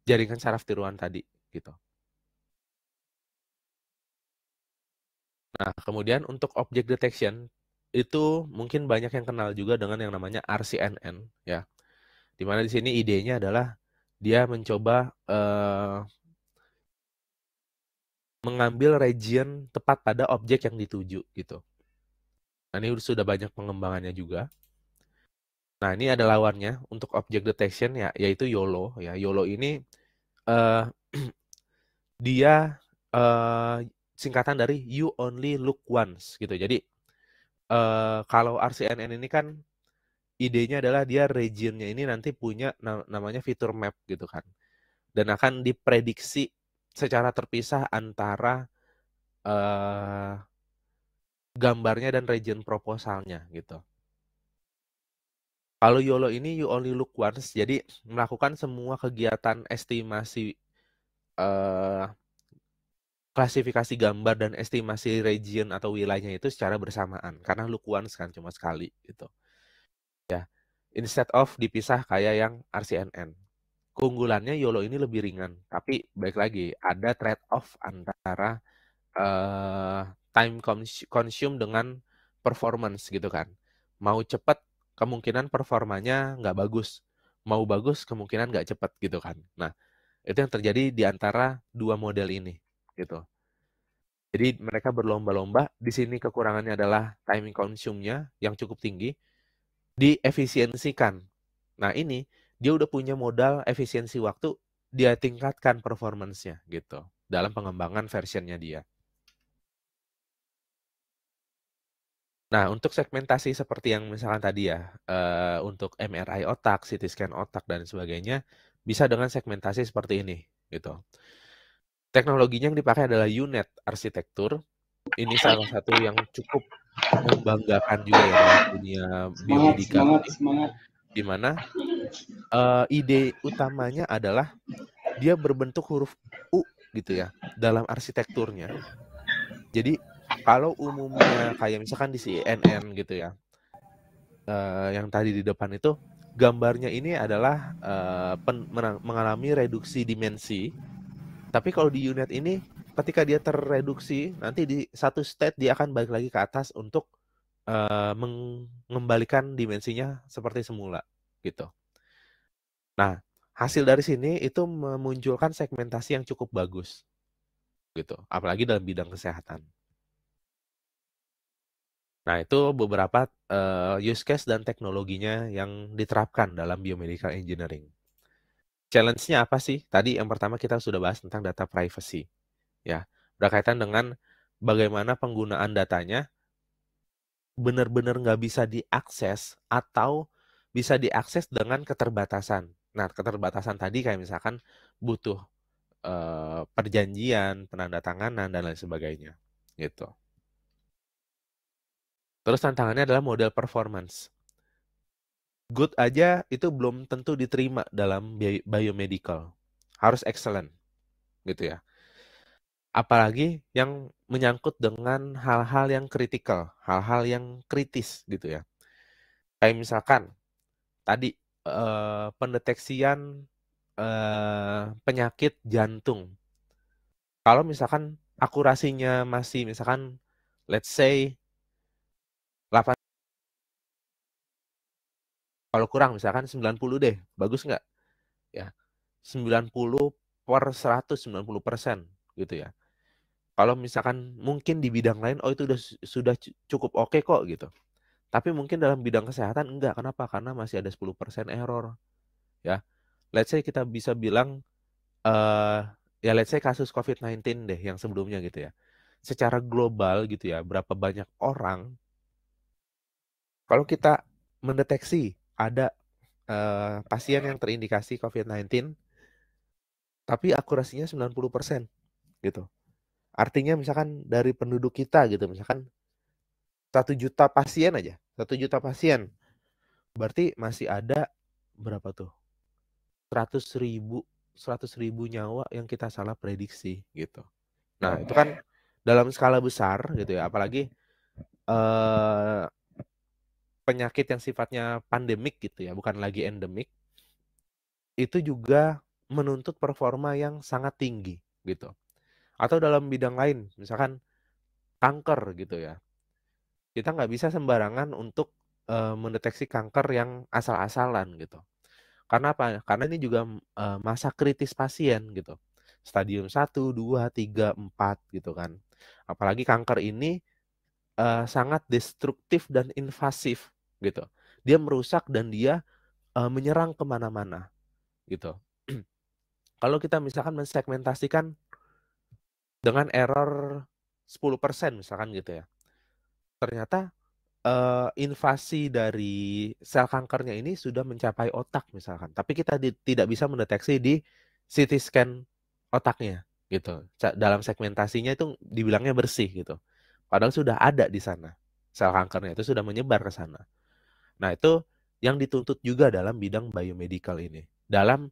jaringan saraf tiruan tadi gitu. Nah, kemudian untuk object detection itu mungkin banyak yang kenal juga dengan yang namanya RCNN ya. Dimana di sini idenya adalah dia mencoba mengambil region tepat pada objek yang dituju gitu. Nah, ini sudah banyak pengembangannya juga. Nah, ini ada lawannya untuk object detection ya, yaitu YOLO ya. YOLO ini uh, dia singkatan dari You Only Look Once gitu. Jadi kalau RCNN ini kan idenya adalah dia regionnya ini nanti punya namanya fitur map gitu kan. Dan akan diprediksi secara terpisah antara gambarnya dan region proposalnya gitu. Kalau YOLO ini you only look once, jadi melakukan semua kegiatan estimasi klasifikasi gambar dan estimasi region atau wilayahnya itu secara bersamaan karena look once kan cuma sekali gitu. Ya. Instead of dipisah kayak yang RCNN. Keunggulannya YOLO ini lebih ringan, tapi baik lagi ada trade-off antara time consume dengan performance gitu kan. Mau cepat kemungkinan performanya nggak bagus. Mau bagus kemungkinan nggak cepat gitu kan. Nah, itu yang terjadi di antara dua model ini gitu. Jadi mereka berlomba-lomba. Di sini kekurangannya adalah timing consume-nya yang cukup tinggi. Diefisiensikan. Nah ini dia udah punya modal efisiensi waktu. Dia tingkatkan performance-nya gitu. Dalam pengembangan versionnya dia. Nah, untuk segmentasi seperti yang misalkan tadi ya, untuk MRI otak, CT scan otak, dan sebagainya, bisa dengan segmentasi seperti ini, gitu. Teknologinya yang dipakai adalah UNet arsitektur. Ini salah satu yang cukup membanggakan juga ya dalam dunia biomedical ini, di mana ide utamanya adalah dia berbentuk huruf U gitu ya dalam arsitekturnya. Jadi kalau umumnya kayak misalkan di CNN gitu ya, yang tadi di depan itu gambarnya ini adalah mengalami reduksi dimensi. Tapi kalau di unit ini ketika dia terreduksi, nanti di satu state dia akan balik lagi ke atas untuk mengembalikan dimensinya seperti semula gitu. Nah, hasil dari sini itu memunculkan segmentasi yang cukup bagus gitu, apalagi dalam bidang kesehatan. Nah, itu beberapa use case dan teknologinya yang diterapkan dalam biomedical engineering. Challenge-nya apa sih? Tadi yang pertama kita sudah bahas tentang data privacy. Ya, berkaitan dengan bagaimana penggunaan datanya benar-benar nggak bisa diakses atau bisa diakses dengan keterbatasan. Nah, keterbatasan tadi kayak misalkan butuh perjanjian, penandatanganan, dan lain sebagainya. Gitu. Terus tantangannya adalah model performance. Good aja itu belum tentu diterima dalam biomedical. Harus excellent. Gitu ya. Apalagi yang menyangkut dengan hal-hal yang kritikal, hal-hal yang kritis gitu ya. Kayak misalkan tadi pendeteksian penyakit jantung. Kalau misalkan akurasinya masih misalkan let's say 8, kalau kurang misalkan 90 deh, bagus nggak? Ya, 90/100, 90% gitu ya. Kalau misalkan mungkin di bidang lain, oh itu sudah cukup oke kok gitu. Tapi mungkin dalam bidang kesehatan enggak. Kenapa? Karena masih ada 10% error. Ya, let's say kita bisa bilang, ya let's say kasus COVID-19 deh yang sebelumnya gitu ya. Secara global gitu ya, berapa banyak orang, kalau kita mendeteksi ada pasien yang terindikasi COVID-19, tapi akurasinya 90% gitu. Artinya misalkan dari penduduk kita gitu, misalkan 1 juta pasien aja, 1 juta pasien. Berarti masih ada berapa tuh? 100.000 nyawa yang kita salah prediksi gitu. Nah, itu kan dalam skala besar gitu ya, apalagi penyakit yang sifatnya pandemik gitu ya, bukan lagi endemik, itu juga menuntut performa yang sangat tinggi gitu. Atau dalam bidang lain, misalkan kanker gitu ya. Kita nggak bisa sembarangan untuk mendeteksi kanker yang asal-asalan gitu. Karena apa? Karena ini juga masa kritis pasien gitu. Stadium 1, 2, 3, 4 gitu kan. Apalagi kanker ini sangat destruktif dan invasif gitu. Dia merusak dan dia menyerang kemana-mana gitu. Kalau kita misalkan mensegmentasikan dengan error 10% misalkan gitu ya. Ternyata invasi dari sel kankernya ini sudah mencapai otak misalkan. Tapi kita tidak bisa mendeteksi di CT scan otaknya gitu. Dalam segmentasinya itu dibilangnya bersih gitu. Padahal sudah ada di sana. Sel kankernya itu sudah menyebar ke sana. Nah, itu yang dituntut juga dalam bidang biomedical ini. Dalam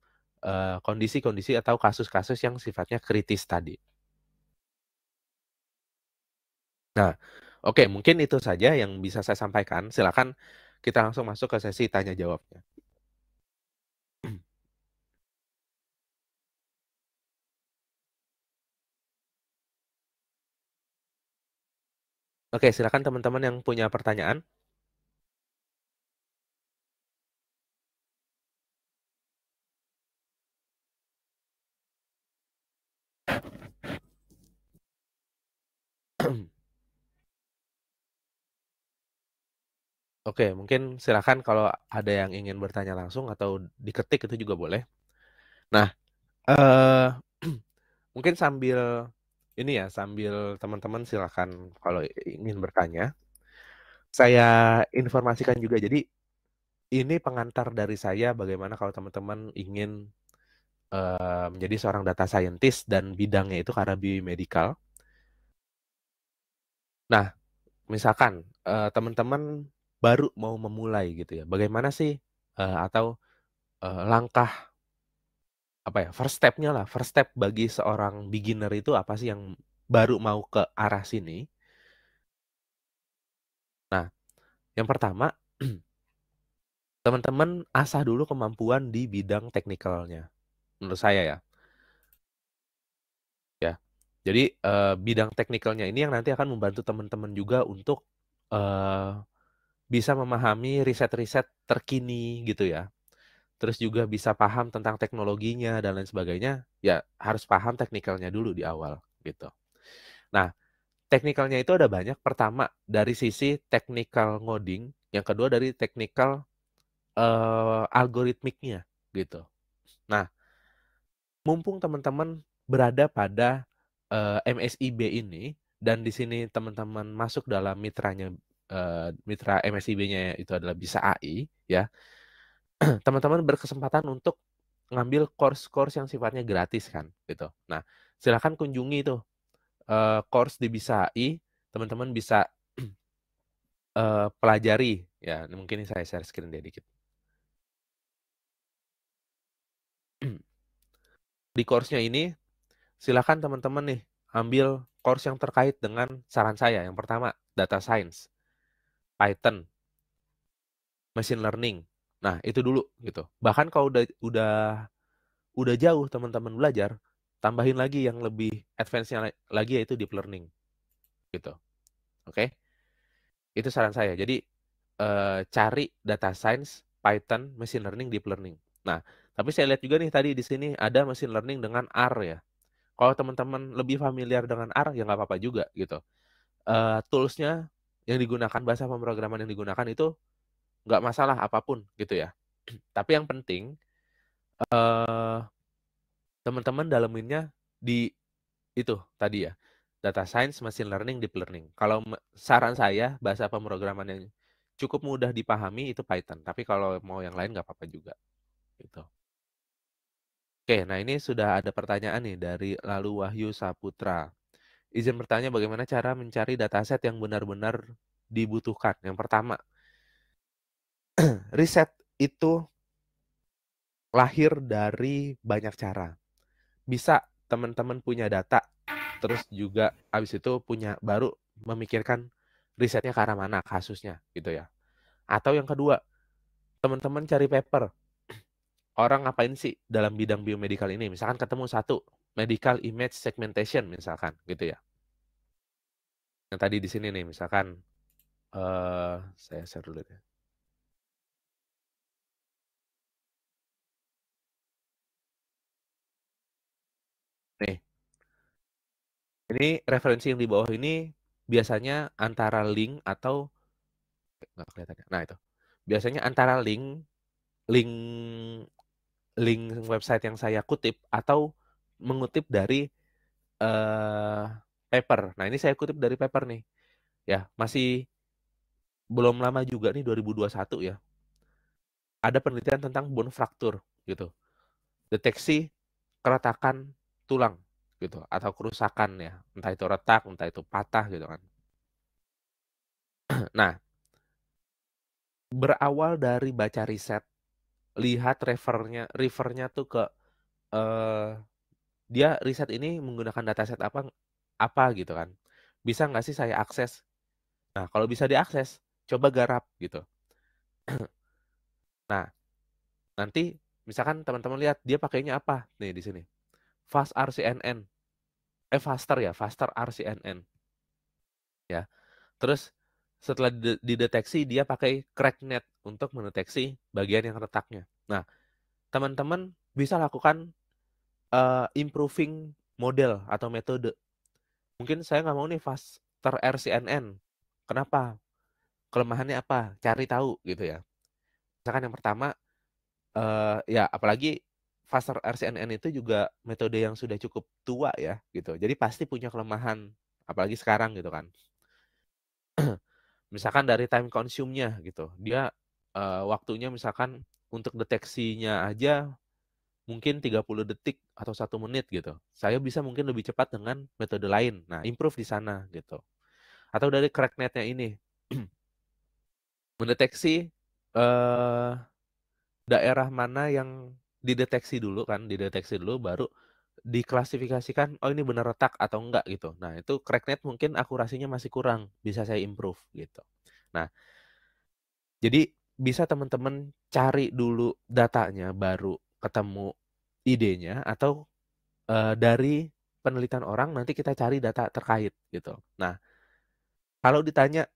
kondisi-kondisi atau kasus-kasus yang sifatnya kritis tadi. Nah, oke, mungkin itu saja yang bisa saya sampaikan. Silakan kita langsung masuk ke sesi tanya jawabnya. Oke, silakan teman-teman yang punya pertanyaan. Oke, mungkin silakan kalau ada yang ingin bertanya langsung atau diketik itu juga boleh. Nah, mungkin sambil ini ya, sambil teman-teman silakan kalau ingin bertanya. saya informasikan juga. Jadi ini pengantar dari saya bagaimana kalau teman-teman ingin menjadi seorang data scientist dan bidangnya itu karena biomedical. Nah, misalkan teman-teman baru mau memulai gitu ya, bagaimana sih atau langkah apa ya, first step bagi seorang beginner itu apa sih yang baru mau ke arah sini? Nah, yang pertama teman-teman asah dulu kemampuan di bidang teknikalnya, menurut saya ya. Jadi bidang teknikalnya ini yang nanti akan membantu teman-teman juga untuk bisa memahami riset-riset terkini gitu ya. Terus juga bisa paham tentang teknologinya dan lain sebagainya. Ya harus paham teknikalnya dulu di awal gitu. Nah, teknikalnya itu ada banyak. Pertama dari sisi technical ngoding, yang kedua dari technical algoritmiknya gitu. Nah, mumpung teman-teman berada pada MSIB ini dan di sini teman-teman masuk dalam mitra MSIB-nya itu adalah Bisa AI ya. Teman-teman berkesempatan untuk ngambil course-course yang sifatnya gratis kan gitu. Nah, silakan kunjungi itu course di Bisa AI, teman-teman bisa pelajari ya. Mungkin saya share screen deh dikit. Di course-nya ini silakan teman-teman nih ambil course yang terkait dengan saran saya. Yang pertama, data science, Python, machine learning. Nah, itu dulu gitu. Bahkan kalau udah jauh teman-teman belajar, tambahin lagi yang lebih advance-nya lagi yaitu deep learning gitu. Oke? Itu saran saya. Jadi cari data science, Python, machine learning, deep learning. Nah, tapi saya lihat juga nih tadi di sini ada machine learning dengan R ya. Kalau teman-teman lebih familiar dengan R ya nggak apa-apa juga gitu. Tools-nya yang digunakan, bahasa pemrograman yang digunakan itu nggak masalah apapun gitu ya. Tapi yang penting teman-teman dalaminnya di itu tadi ya, data science, machine learning, deep learning. Kalau saran saya bahasa pemrograman yang cukup mudah dipahami itu Python. Tapi kalau mau yang lain nggak apa-apa juga gitu. Oke, nah ini sudah ada pertanyaan nih dari Lalu Wahyu Saputra. Izin bertanya bagaimana cara mencari dataset yang benar-benar dibutuhkan. Yang pertama, riset itu lahir dari banyak cara. Bisa teman-teman punya data, terus juga habis itu baru memikirkan risetnya ke arah mana kasusnya gitu ya. Atau yang kedua, teman-teman cari paper. Orang ngapain sih dalam bidang biomedical ini? Misalkan ketemu satu, medical image segmentation misalkan gitu ya. Yang tadi di sini nih misalkan saya share dulu deh. Nih, ini referensi yang di bawah ini biasanya antara link atau nggak kelihatan ya. Nah itu biasanya antara link link website yang saya kutip atau mengutip dari paper. Nah ini saya kutip dari paper nih, ya masih belum lama juga nih 2021 ya. Ada penelitian tentang bone fracture gitu, deteksi keretakan tulang gitu atau kerusakan ya, entah itu retak, entah itu patah gitu kan. Nah, berawal dari baca riset, lihat refernya tuh ke dia riset ini menggunakan dataset apa gitu kan. Bisa nggak sih saya akses? Nah, kalau bisa diakses, coba garap gitu. Nah, nanti misalkan teman-teman lihat dia pakainya apa nih di sini. Fast RCNN. Faster RCNN. Ya. Terus setelah dideteksi dia pakai CrackNet untuk mendeteksi bagian yang retaknya. Nah, teman-teman bisa lakukan improving model atau metode. Mungkin saya nggak mau nih faster RCNN. Kenapa? Kelemahannya apa? Cari tahu gitu ya. Misalkan yang pertama, ya apalagi faster RCNN itu juga metode yang sudah cukup tua ya gitu. Jadi pasti punya kelemahan, apalagi sekarang gitu kan. Misalkan dari time consume-nya gitu. Dia waktunya misalkan untuk deteksinya aja mungkin 30 detik atau 1 menit gitu. Saya bisa mungkin lebih cepat dengan metode lain. Nah, improve di sana gitu. Atau dari CrackNet-nya ini mendeteksi eh daerah mana yang dideteksi dulu baru diklasifikasikan, oh ini benar retak atau enggak gitu. Nah, itu CrackNet mungkin akurasinya masih kurang, bisa saya improve gitu. Nah, jadi bisa teman-teman cari dulu datanya baru ketemu idenya atau dari penelitian orang nanti kita cari data terkait gitu. Nah, kalau ditanya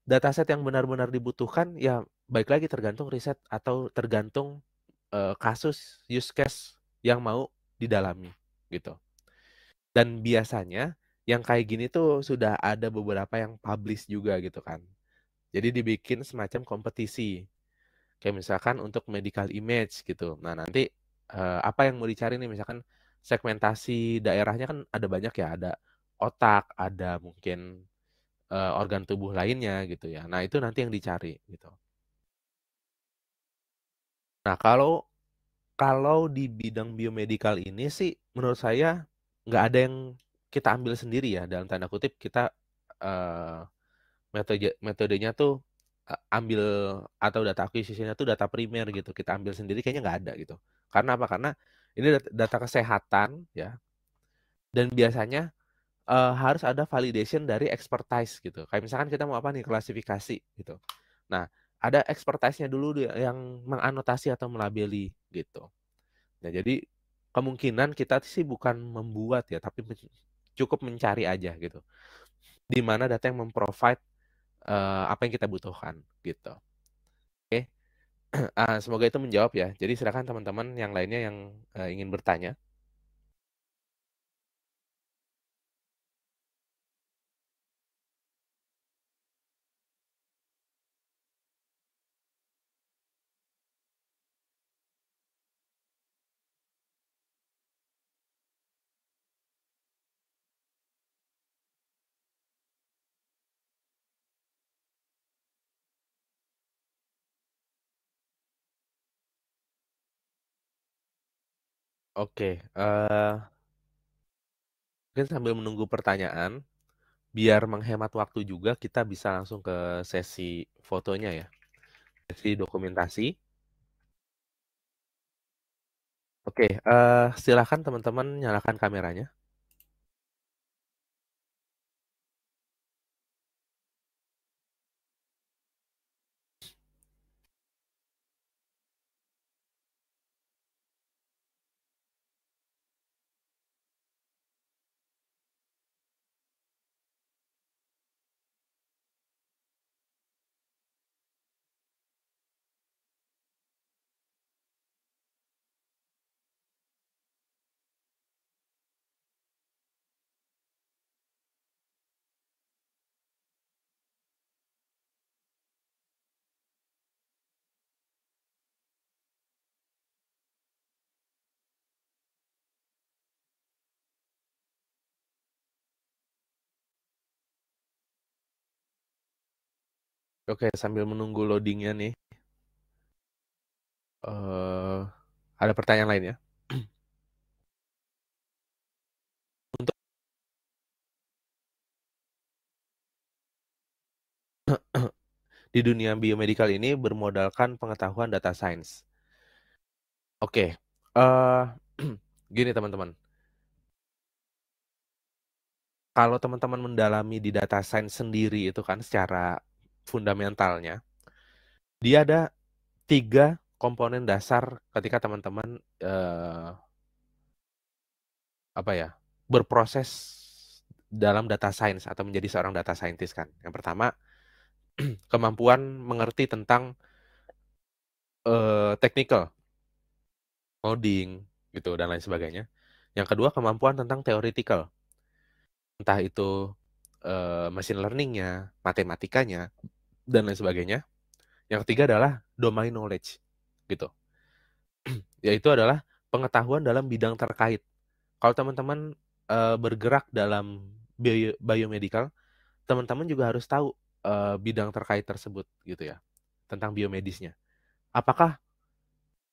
dataset yang benar-benar dibutuhkan ya baik lagi tergantung riset atau tergantung kasus use case yang mau didalami gitu. Dan biasanya yang kayak gini tuh sudah ada beberapa yang publish juga gitu kan. Jadi dibikin semacam kompetisi. Kayak misalkan untuk medical image gitu. Nah, nanti apa yang mau dicari nih misalkan segmentasi daerahnya kan ada banyak ya, ada otak, ada mungkin organ tubuh lainnya gitu ya. Nah, itu nanti yang dicari gitu. Nah, kalau di bidang biomedical ini sih menurut saya nggak ada yang kita ambil sendiri ya dalam tanda kutip kita eh, metodenya tuh ambil atau data akuisisinya tuh data primer gitu kita ambil sendiri kayaknya nggak ada gitu. Karena apa? Karena ini data kesehatan ya dan biasanya harus ada validation dari expertise gitu. Kayak misalkan kita mau apa nih klasifikasi gitu. Nah, ada expertise-nya dulu yang menganotasi atau melabeli gitu. Nah, jadi kemungkinan kita sih bukan membuat ya, tapi cukup mencari aja gitu. Di mana data yang memprovide apa yang kita butuhkan gitu. Oke. Semoga itu menjawab ya. Jadi silakan teman-teman yang lainnya yang ingin bertanya. Oke, mungkin sambil menunggu pertanyaan, biar menghemat waktu juga kita bisa langsung ke sesi fotonya ya. Sesi dokumentasi. Oke, silakan teman-teman nyalakan kameranya. Oke, sambil menunggu loadingnya nih, ada pertanyaan lain ya? Untuk di dunia biomedical ini bermodalkan pengetahuan data science. Oke, gini teman-teman. Kalau teman-teman mendalami di data science sendiri itu kan secara fundamentalnya, dia ada 3 komponen dasar ketika teman-teman berproses dalam data science atau menjadi seorang data scientist kan. Yang pertama, kemampuan mengerti tentang technical, coding gitu dan lain sebagainya. Yang kedua, kemampuan tentang theoretical, entah itu machine learning-nya, matematikanya, dan lain sebagainya. Yang ketiga adalah domain knowledge gitu. Yaitu adalah pengetahuan dalam bidang terkait. Kalau teman-teman bergerak dalam biomedical, teman-teman juga harus tahu bidang terkait tersebut gitu ya, tentang biomedisnya. Apakah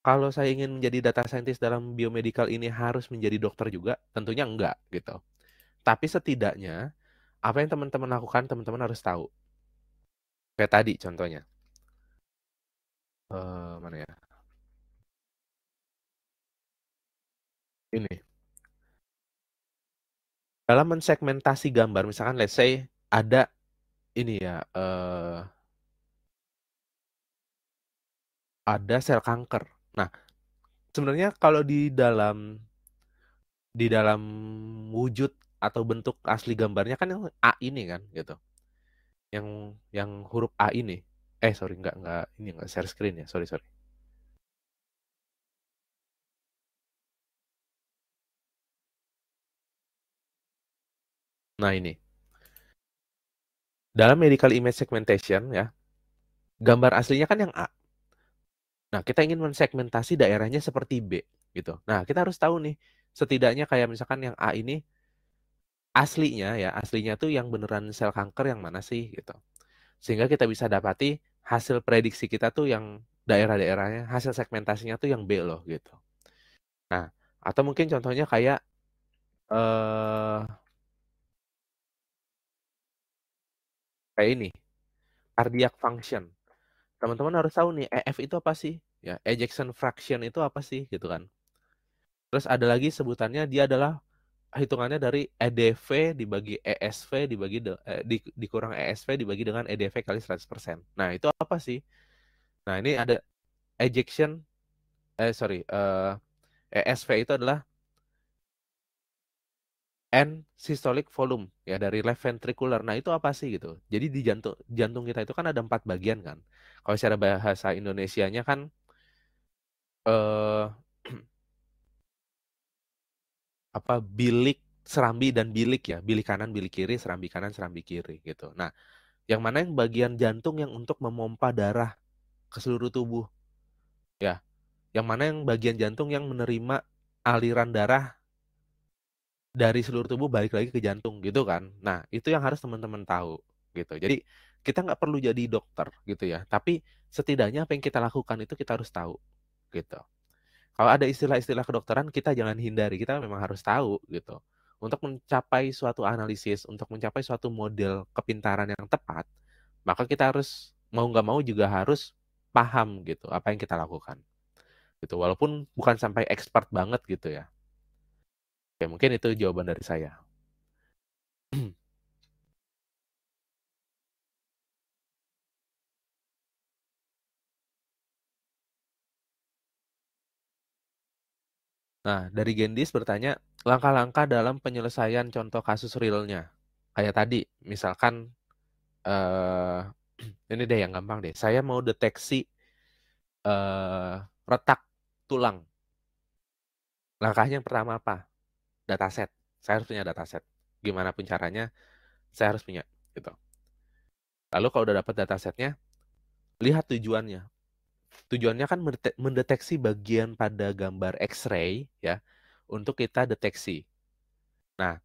kalau saya ingin menjadi data scientist dalam biomedical ini harus menjadi dokter juga? Tentunya enggak gitu. Tapi setidaknya apa yang teman-teman lakukan, teman-teman harus tahu. Kayak tadi contohnya. Mana ya? Ini. Dalam mensegmentasi gambar, misalkan let's say ada ini ya, ada sel kanker. Nah, sebenarnya kalau di dalam wujud atau bentuk asli gambarnya kan yang A ini kan gitu. Yang huruf A ini. Sorry, enggak ini enggak share screen ya. Sorry. Nah, ini. Dalam medical image segmentation ya, gambar aslinya kan yang A. Nah, kita ingin mensegmentasi daerahnya seperti B gitu. Nah, kita harus tahu nih, setidaknya kayak misalkan yang A ini aslinya tuh yang beneran sel kanker yang mana sih gitu. Sehingga kita bisa dapati hasil prediksi kita tuh yang daerah-daerahnya, hasil segmentasinya tuh yang B loh gitu. Nah, atau mungkin contohnya kayak kayak ini, cardiac function. Teman-teman harus tahu nih, EF itu apa sih? Ya, ejection fraction itu apa sih gitu kan. Terus ada lagi sebutannya, dia adalah hitungannya dari EDV dibagi ESV dikurang ESV dibagi dengan EDV kali 100%. Nah, itu apa sih? Nah, ini ada ejection ESV itu adalah end systolic volume ya dari left ventricular. Nah, itu apa sih gitu. Jadi di jantung kita itu kan ada 4 bagian kan. Kalau secara bahasa Indonesianya kan eh bilik, serambi dan bilik ya. Bilik kanan, bilik kiri, serambi kanan, serambi kiri gitu. Nah, yang mana yang bagian jantung yang untuk memompa darah ke seluruh tubuh ya. Yang mana yang bagian jantung yang menerima aliran darah dari seluruh tubuh balik lagi ke jantung gitu kan. Nah, itu yang harus teman-teman tahu gitu. Jadi kita nggak perlu jadi dokter gitu ya, tapi setidaknya apa yang kita lakukan itu kita harus tahu gitu. Kalau ada istilah-istilah kedokteran kita jangan hindari, kita memang harus tahu gitu. Untuk mencapai suatu analisis, untuk mencapai suatu model kepintaran yang tepat, maka kita harus mau nggak mau juga harus paham gitu apa yang kita lakukan gitu. Walaupun bukan sampai expert banget gitu ya. Oke, mungkin itu jawaban dari saya. Nah, dari Gendis bertanya, langkah-langkah dalam penyelesaian contoh kasus realnya. Kayak tadi, misalkan, ini deh yang gampang deh. Saya mau deteksi retak tulang. Langkahnya yang pertama apa? Dataset. Saya harus punya dataset. Gimana pun caranya, saya harus punya. Gitu. Lalu kalau udah dapat datasetnya, lihat tujuannya. Tujuannya kan mendeteksi bagian pada gambar X-ray ya, untuk kita deteksi. Nah,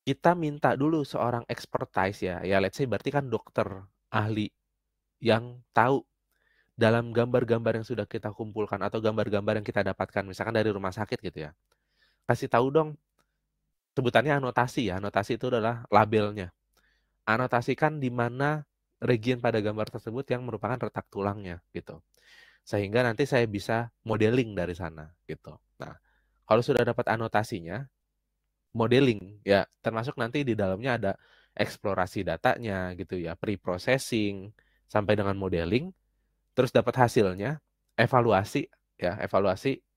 kita minta dulu seorang expertise ya let's say berarti kan dokter ahli yang tahu dalam gambar-gambar yang sudah kita kumpulkan atau gambar-gambar yang kita dapatkan misalkan dari rumah sakit gitu ya. Kasih tahu dong, sebutannya anotasi ya. Anotasi itu adalah labelnya. Anotasikan di mana region pada gambar tersebut yang merupakan retak tulangnya gitu. Sehingga nanti saya bisa modeling dari sana gitu. Nah, kalau sudah dapat anotasinya, modeling ya termasuk nanti di dalamnya ada eksplorasi datanya gitu ya, pre-processing sampai dengan modeling, terus dapat hasilnya, evaluasi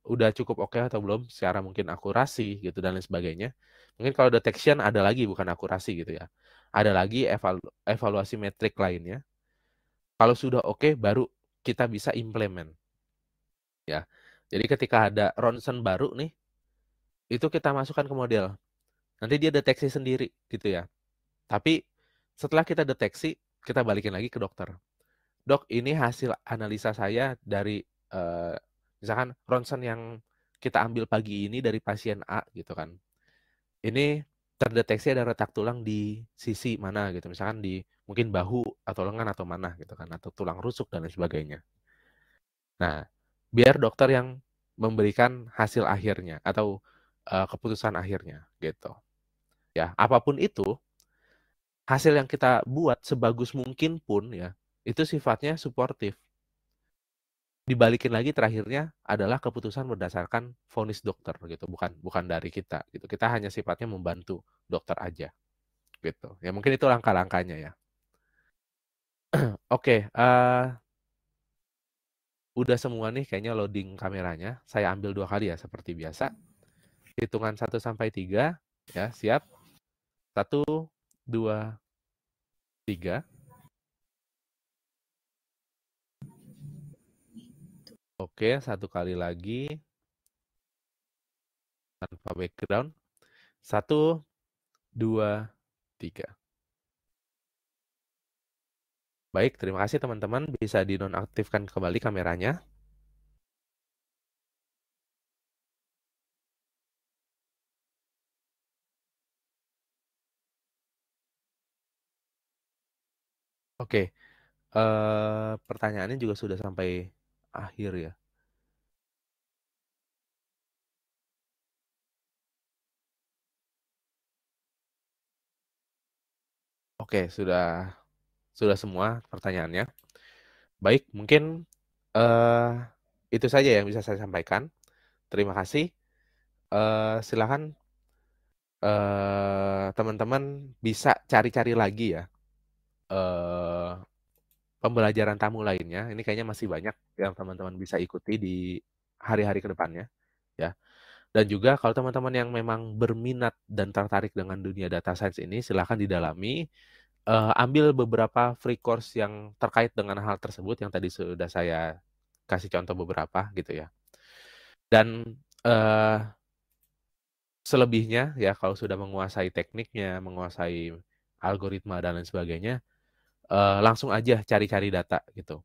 udah cukup oke atau belum secara mungkin akurasi gitu dan lain sebagainya. Mungkin kalau detection ada lagi bukan akurasi gitu ya. Ada lagi evaluasi metrik lainnya. Kalau sudah oke baru kita bisa implement ya. Jadi ketika ada ronsen baru nih, itu kita masukkan ke model. Nanti dia deteksi sendiri gitu ya. Tapi setelah kita deteksi, kita balikin lagi ke dokter. Dok, ini hasil analisa saya dari misalkan ronsen yang kita ambil pagi ini dari pasien A gitu kan. Ini terdeteksi ada retak tulang di sisi mana gitu, misalkan di mungkin bahu atau lengan atau mana gitu kan, atau tulang rusuk dan lain sebagainya. Nah, biar dokter yang memberikan hasil akhirnya atau keputusan akhirnya gitu. Ya, apapun itu, hasil yang kita buat sebagus mungkin pun ya, itu sifatnya suportif. Dibalikin lagi terakhirnya adalah keputusan berdasarkan vonis dokter gitu, bukan dari kita gitu. Kita hanya sifatnya membantu dokter aja gitu. Ya mungkin itu langkah-langkahnya ya. Oke, udah semua nih kayaknya loading kameranya. Saya ambil 2 kali ya seperti biasa. Hitungan 1 sampai 3 ya, siap. 1, 2, 3. Oke, 1 kali lagi tanpa background. 1, 2, 3. Baik, terima kasih teman-teman. Bisa dinonaktifkan kembali kameranya. Oke, pertanyaannya juga sudah sampai akhir ya. Oke, sudah semua pertanyaannya. Baik, mungkin itu saja yang bisa saya sampaikan. Terima kasih. Silakan teman-teman bisa cari-cari lagi ya pembelajaran tamu lainnya. Ini kayaknya masih banyak yang teman-teman bisa ikuti di hari-hari ke depannya ya. Dan juga kalau teman-teman yang memang berminat dan tertarik dengan dunia data science ini, silakan didalami. Ambil beberapa free course yang terkait dengan hal tersebut yang tadi sudah saya kasih contoh beberapa gitu ya. Dan selebihnya ya kalau sudah menguasai tekniknya, menguasai algoritma dan lain sebagainya, langsung aja cari-cari data gitu.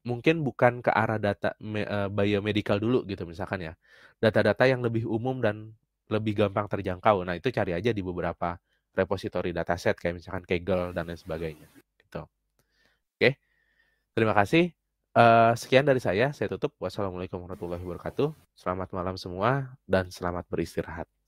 Mungkin bukan ke arah data biomedical dulu gitu misalkan ya. Data-data yang lebih umum dan lebih gampang terjangkau. Nah, itu cari aja di beberapa repository dataset kayak misalkan Kaggle dan lain sebagainya gitu. Oke. Terima kasih. Sekian dari saya tutup. Wassalamualaikum warahmatullahi wabarakatuh. Selamat malam semua dan selamat beristirahat.